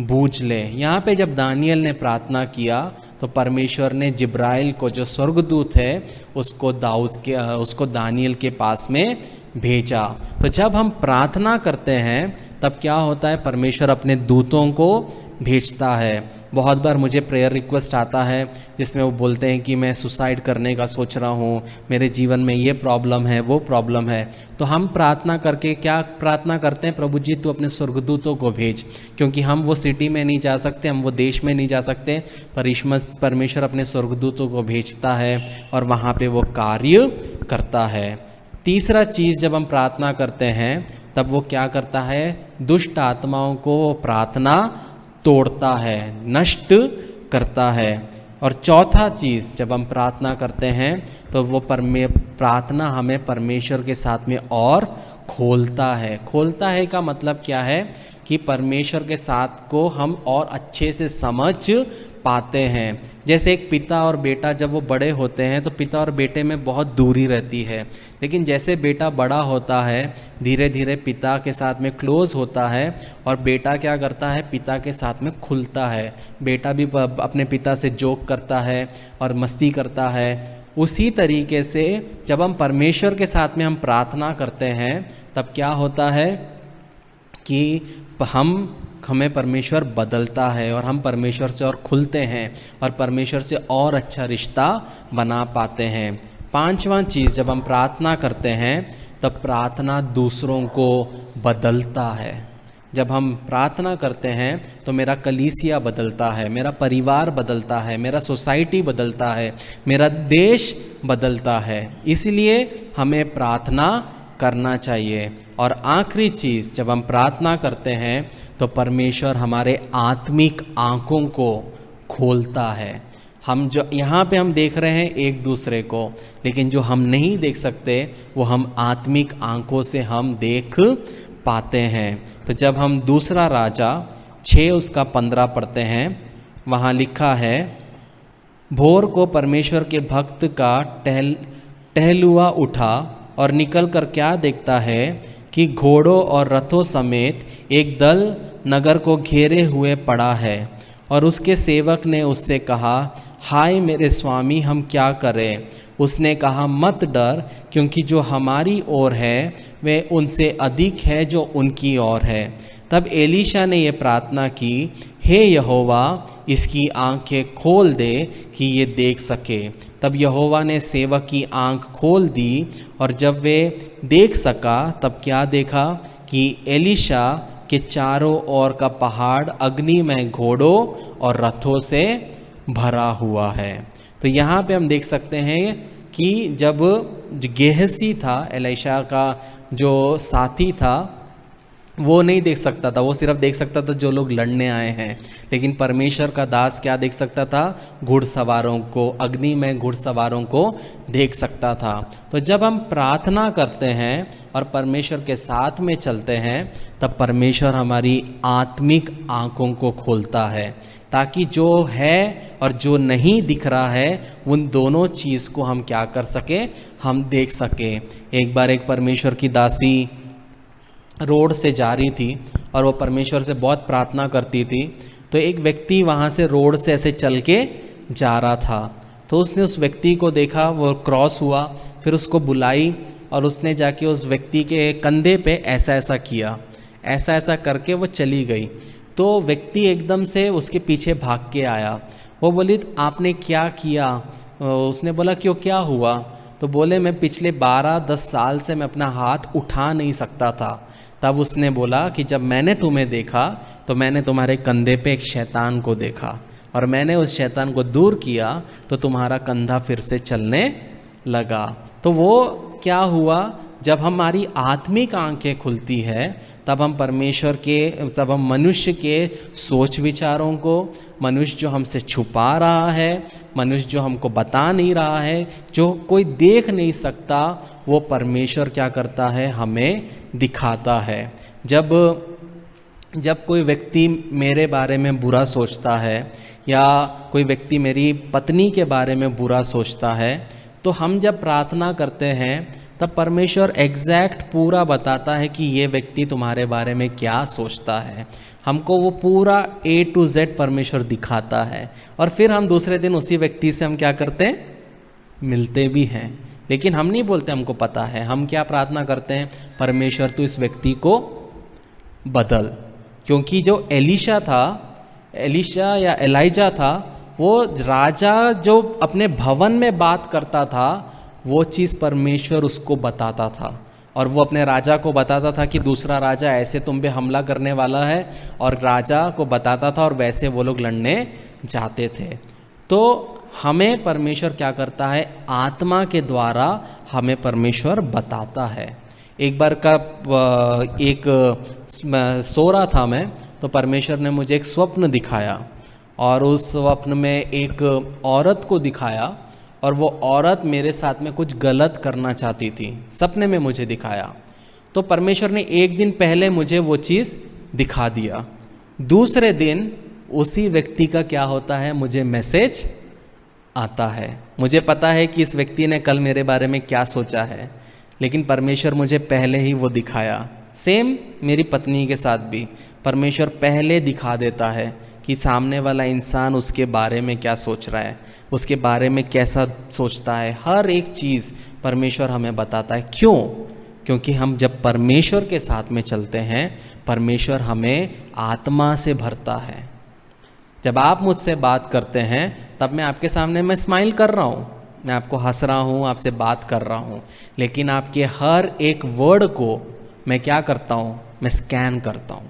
बूझ ले। यहाँ पे जब दानियल ने प्रार्थना किया तो परमेश्वर ने जिब्राइल को, जो स्वर्गदूत है, उसको दानियल के पास में भेजा। तो जब हम प्रार्थना करते हैं तब क्या होता है? परमेश्वर अपने दूतों को भेजता है। बहुत बार मुझे प्रेयर रिक्वेस्ट आता है जिसमें वो बोलते हैं कि मैं सुसाइड करने का सोच रहा हूँ, मेरे जीवन में ये प्रॉब्लम है, वो प्रॉब्लम है। तो हम प्रार्थना करके क्या प्रार्थना करते हैं? प्रभु जी तू अपने स्वर्गदूतों को भेज, क्योंकि हम वो सिटी में नहीं जा सकते, हम वो देश में नहीं जा सकते। परमेश्वर अपने स्वर्गदूतों को भेजता है और वहाँ पे वो कार्य करता है। तीसरा चीज़, जब हम प्रार्थना करते हैं तब वो क्या करता है? दुष्ट आत्माओं को प्रार्थना तोड़ता है, नष्ट करता है। और चौथा चीज़, जब हम प्रार्थना करते हैं तो वो प्रार्थना हमें परमेश्वर के साथ में और खोलता है। खोलता है का मतलब क्या है? कि परमेश्वर के साथ को हम और अच्छे से समझ पाते हैं। जैसे एक पिता और बेटा जब वो बड़े होते हैं तो पिता और बेटे में बहुत दूरी रहती है, लेकिन जैसे बेटा बड़ा होता है धीरे धीरे पिता के साथ में क्लोज होता है और बेटा क्या करता है? पिता के साथ में खुलता है। बेटा भी अपने पिता से जोक करता है और मस्ती करता है। उसी तरीके से जब हम परमेश्वर के साथ में हम प्रार्थना करते हैं तब क्या होता है कि हमें परमेश्वर बदलता है और हम परमेश्वर से और खुलते हैं और परमेश्वर से और अच्छा रिश्ता बना पाते हैं। पांचवा चीज़, जब हम प्रार्थना करते हैं तब प्रार्थना दूसरों को बदलता है। जब हम प्रार्थना करते हैं तो मेरा कलीसिया बदलता है, मेरा परिवार बदलता है, मेरा सोसाइटी बदलता है, मेरा देश बदलता है। इसलिए हमें प्रार्थना करना चाहिए। और आखिरी चीज़, जब हम प्रार्थना करते हैं तो परमेश्वर हमारे आत्मिक आँखों को खोलता है। हम जो यहाँ पे हम देख रहे हैं एक दूसरे को, लेकिन जो हम नहीं देख सकते वो हम आत्मिक आंखों से हम देख पाते हैं। तो जब हम दूसरा राजा 6 उसका 15 पढ़ते हैं, वहाँ लिखा है, भोर को परमेश्वर के भक्त का टहलुआ उठा और निकल कर क्या देखता है कि घोड़ों और रथों समेत एक दल नगर को घेरे हुए पड़ा है। और उसके सेवक ने उससे कहा, हाय मेरे स्वामी, हम क्या करें? उसने कहा, मत डर, क्योंकि जो हमारी ओर है वे उनसे अधिक है जो उनकी ओर है। तब एलीशा ने ये प्रार्थना की, हे यहोवा, इसकी आंखें खोल दे कि ये देख सके। तब यहोवा ने सेवक की आंख खोल दी, और जब वे देख सका तब क्या देखा कि एलीशा के चारों ओर का पहाड़ अग्निमय घोड़ों और रथों से भरा हुआ है। तो यहाँ पे हम देख सकते हैं कि जब गेहसी था, एलीशा का जो साथी था, वो नहीं देख सकता था, वो सिर्फ देख सकता था जो लोग लड़ने आए हैं। लेकिन परमेश्वर का दास क्या देख सकता था? घुड़सवारों को, अग्नि में घुड़सवारों को देख सकता था। तो जब हम प्रार्थना करते हैं और परमेश्वर के साथ में चलते हैं, तब परमेश्वर हमारी आत्मिक आँखों को खोलता है, ताकि जो है और जो नहीं दिख रहा है उन दोनों चीज़ को हम क्या कर सके? हम देख सके। एक बार एक परमेश्वर की दासी रोड से जा रही थी और वो परमेश्वर से बहुत प्रार्थना करती थी। तो एक व्यक्ति वहाँ से रोड से ऐसे चल के जा रहा था, तो उसने उस व्यक्ति को देखा, वो क्रॉस हुआ, फिर उसको बुलाई और उसने जाके उस व्यक्ति के कंधे पे ऐसा ऐसा किया, ऐसा ऐसा करके वो चली गई। तो व्यक्ति एकदम से उसके पीछे भाग के आया। वो बोली, आपने क्या किया? उसने बोला, क्यों, क्या हुआ? तो बोले, मैं पिछले 12-10 साल से मैं अपना हाथ उठा नहीं सकता था। तब उसने बोला कि जब मैंने तुम्हें देखा तो मैंने तुम्हारे कंधे पे एक शैतान को देखा, और मैंने उस शैतान को दूर किया तो तुम्हारा कंधा फिर से चलने लगा। तो वो क्या हुआ? जब हमारी आत्मिक आंखें खुलती है, तब हम परमेश्वर के, तब हम मनुष्य के सोच विचारों को, मनुष्य जो हमसे छुपा रहा है, मनुष्य जो हमको बता नहीं रहा है, जो कोई देख नहीं सकता, वो परमेश्वर क्या करता है? हमें दिखाता है। जब कोई व्यक्ति मेरे बारे में बुरा सोचता है, या कोई व्यक्ति मेरी पत्नी के बारे में बुरा सोचता है, तो हम जब प्रार्थना करते हैं तब परमेश्वर एग्जैक्ट पूरा बताता है कि ये व्यक्ति तुम्हारे बारे में क्या सोचता है। हमको वो पूरा A to Z परमेश्वर दिखाता है, और फिर हम दूसरे दिन उसी व्यक्ति से हम क्या करते हैं? मिलते भी हैं। लेकिन हम नहीं बोलते हमको पता है, हम क्या प्रार्थना करते हैं? परमेश्वर तू इस व्यक्ति को बदल। क्योंकि जो एलीशा था, एलीशा या एलाइजा था, वो राजा जो अपने भवन में बात करता था, वो चीज़ परमेश्वर उसको बताता था, और वो अपने राजा को बताता था कि दूसरा राजा ऐसे तुम पे हमला करने वाला है, और राजा को बताता था, और वैसे वो लोग लड़ने जाते थे। तो हमें परमेश्वर क्या करता है? आत्मा के द्वारा हमें परमेश्वर बताता है। एक बार का एक सो रहा था मैं, तो परमेश्वर ने मुझे एक स्वप्न दिखाया, और उस स्वप्न में एक औरत को दिखाया, और वो औरत मेरे साथ में कुछ गलत करना चाहती थी। सपने में मुझे दिखाया। तो परमेश्वर ने एक दिन पहले मुझे वो चीज़ दिखा दिया। दूसरे दिन उसी व्यक्ति का क्या होता है? मुझे मैसेज आता है। मुझे पता है कि इस व्यक्ति ने कल मेरे बारे में क्या सोचा है, लेकिन परमेश्वर मुझे पहले ही वो दिखाया। सेम मेरी पत्नी के साथ भी परमेश्वर पहले दिखा देता है कि सामने वाला इंसान उसके बारे में क्या सोच रहा है, उसके बारे में कैसा सोचता है। हर एक चीज़ परमेश्वर हमें बताता है। क्यों? क्योंकि हम जब परमेश्वर के साथ में चलते हैं, परमेश्वर हमें आत्मा से भरता है। जब आप मुझसे बात करते हैं, तब मैं आपके सामने मैं स्माइल कर रहा हूँ, मैं आपको हंस रहा हूँ, आपसे बात कर रहा हूँ, लेकिन आपके हर एक वर्ड को मैं क्या करता हूँ? मैं स्कैन करता हूँ।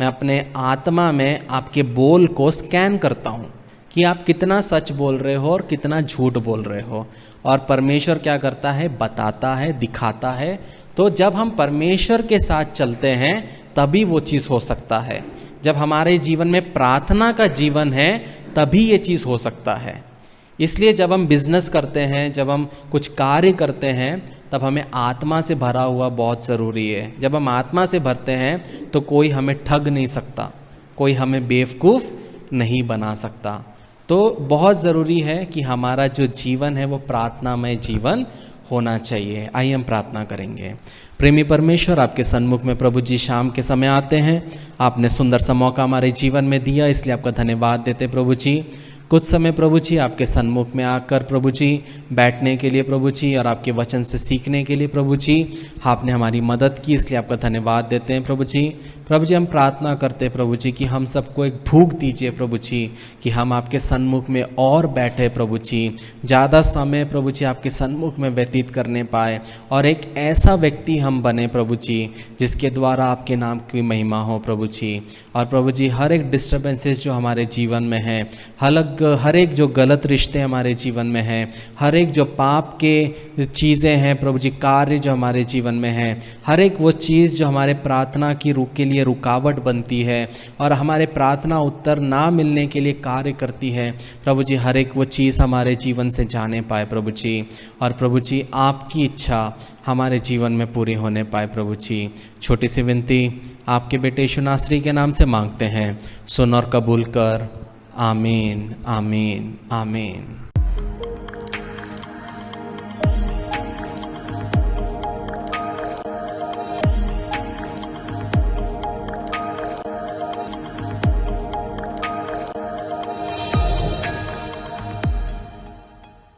मैं अपने आत्मा में आपके बोल को स्कैन करता हूँ कि आप कितना सच बोल रहे हो और कितना झूठ बोल रहे हो। और परमेश्वर क्या करता है? बताता है, दिखाता है। तो जब हम परमेश्वर के साथ चलते हैं, तभी वो चीज़ हो सकता है। जब हमारे जीवन में प्रार्थना का जीवन है, तभी ये चीज़ हो सकता है। इसलिए जब हम बिजनेस करते हैं, जब हम कुछ कार्य करते हैं, तब हमें आत्मा से भरा हुआ बहुत ज़रूरी है। जब हम आत्मा से भरते हैं तो कोई हमें ठग नहीं सकता, कोई हमें बेवकूफ़ नहीं बना सकता। तो बहुत ज़रूरी है कि हमारा जो जीवन है वो प्रार्थनामय जीवन होना चाहिए। आइए हम प्रार्थना करेंगे। प्रेमी परमेश्वर, आपके सन्मुख में प्रभु जी शाम के समय आते हैं। आपने सुंदर सा मौका हमारे जीवन में दिया, इसलिए आपका धन्यवाद देते प्रभु जी। कुछ समय प्रभु जी आपके सन्मुख में आकर प्रभु जी बैठने के लिए प्रभु जी, और आपके वचन से सीखने के लिए प्रभु जी आपने हमारी मदद की, इसलिए आपका धन्यवाद देते हैं प्रभु जी। प्रभु जी हम प्रार्थना करते हैं प्रभु जी कि हम सबको एक भूख दीजिए प्रभु जी, कि हम आपके सन्मुख में और बैठे प्रभु जी, ज़्यादा समय प्रभु जी आपके सन्मुख में व्यतीत करने पाए, और एक ऐसा व्यक्ति हम बने प्रभु जी जिसके द्वारा आपके नाम की महिमा हो प्रभु जी। और प्रभु जी हर एक डिस्टर्बेंसेस जो हमारे जीवन में है, हर एक जो गलत रिश्ते हमारे जीवन में हैं, हर एक जो पाप के चीज़ें हैं प्रभु जी, कार्य जो हमारे जीवन में हैं, हर एक वो चीज़ जो हमारे प्रार्थना की के लिए रुकावट बनती है और हमारे प्रार्थना उत्तर ना मिलने के लिए कार्य करती है प्रभु जी, हर एक वो चीज़ हमारे जीवन से जाने पाए प्रभु जी। और प्रभु जी आपकी इच्छा हमारे जीवन में पूरी होने पाए प्रभु जी। छोटी सी विनती आपके बेटे यीशु नासरी के नाम से मांगते हैं, सुन और कबूल कर। आमीन, आमीन, आमीन।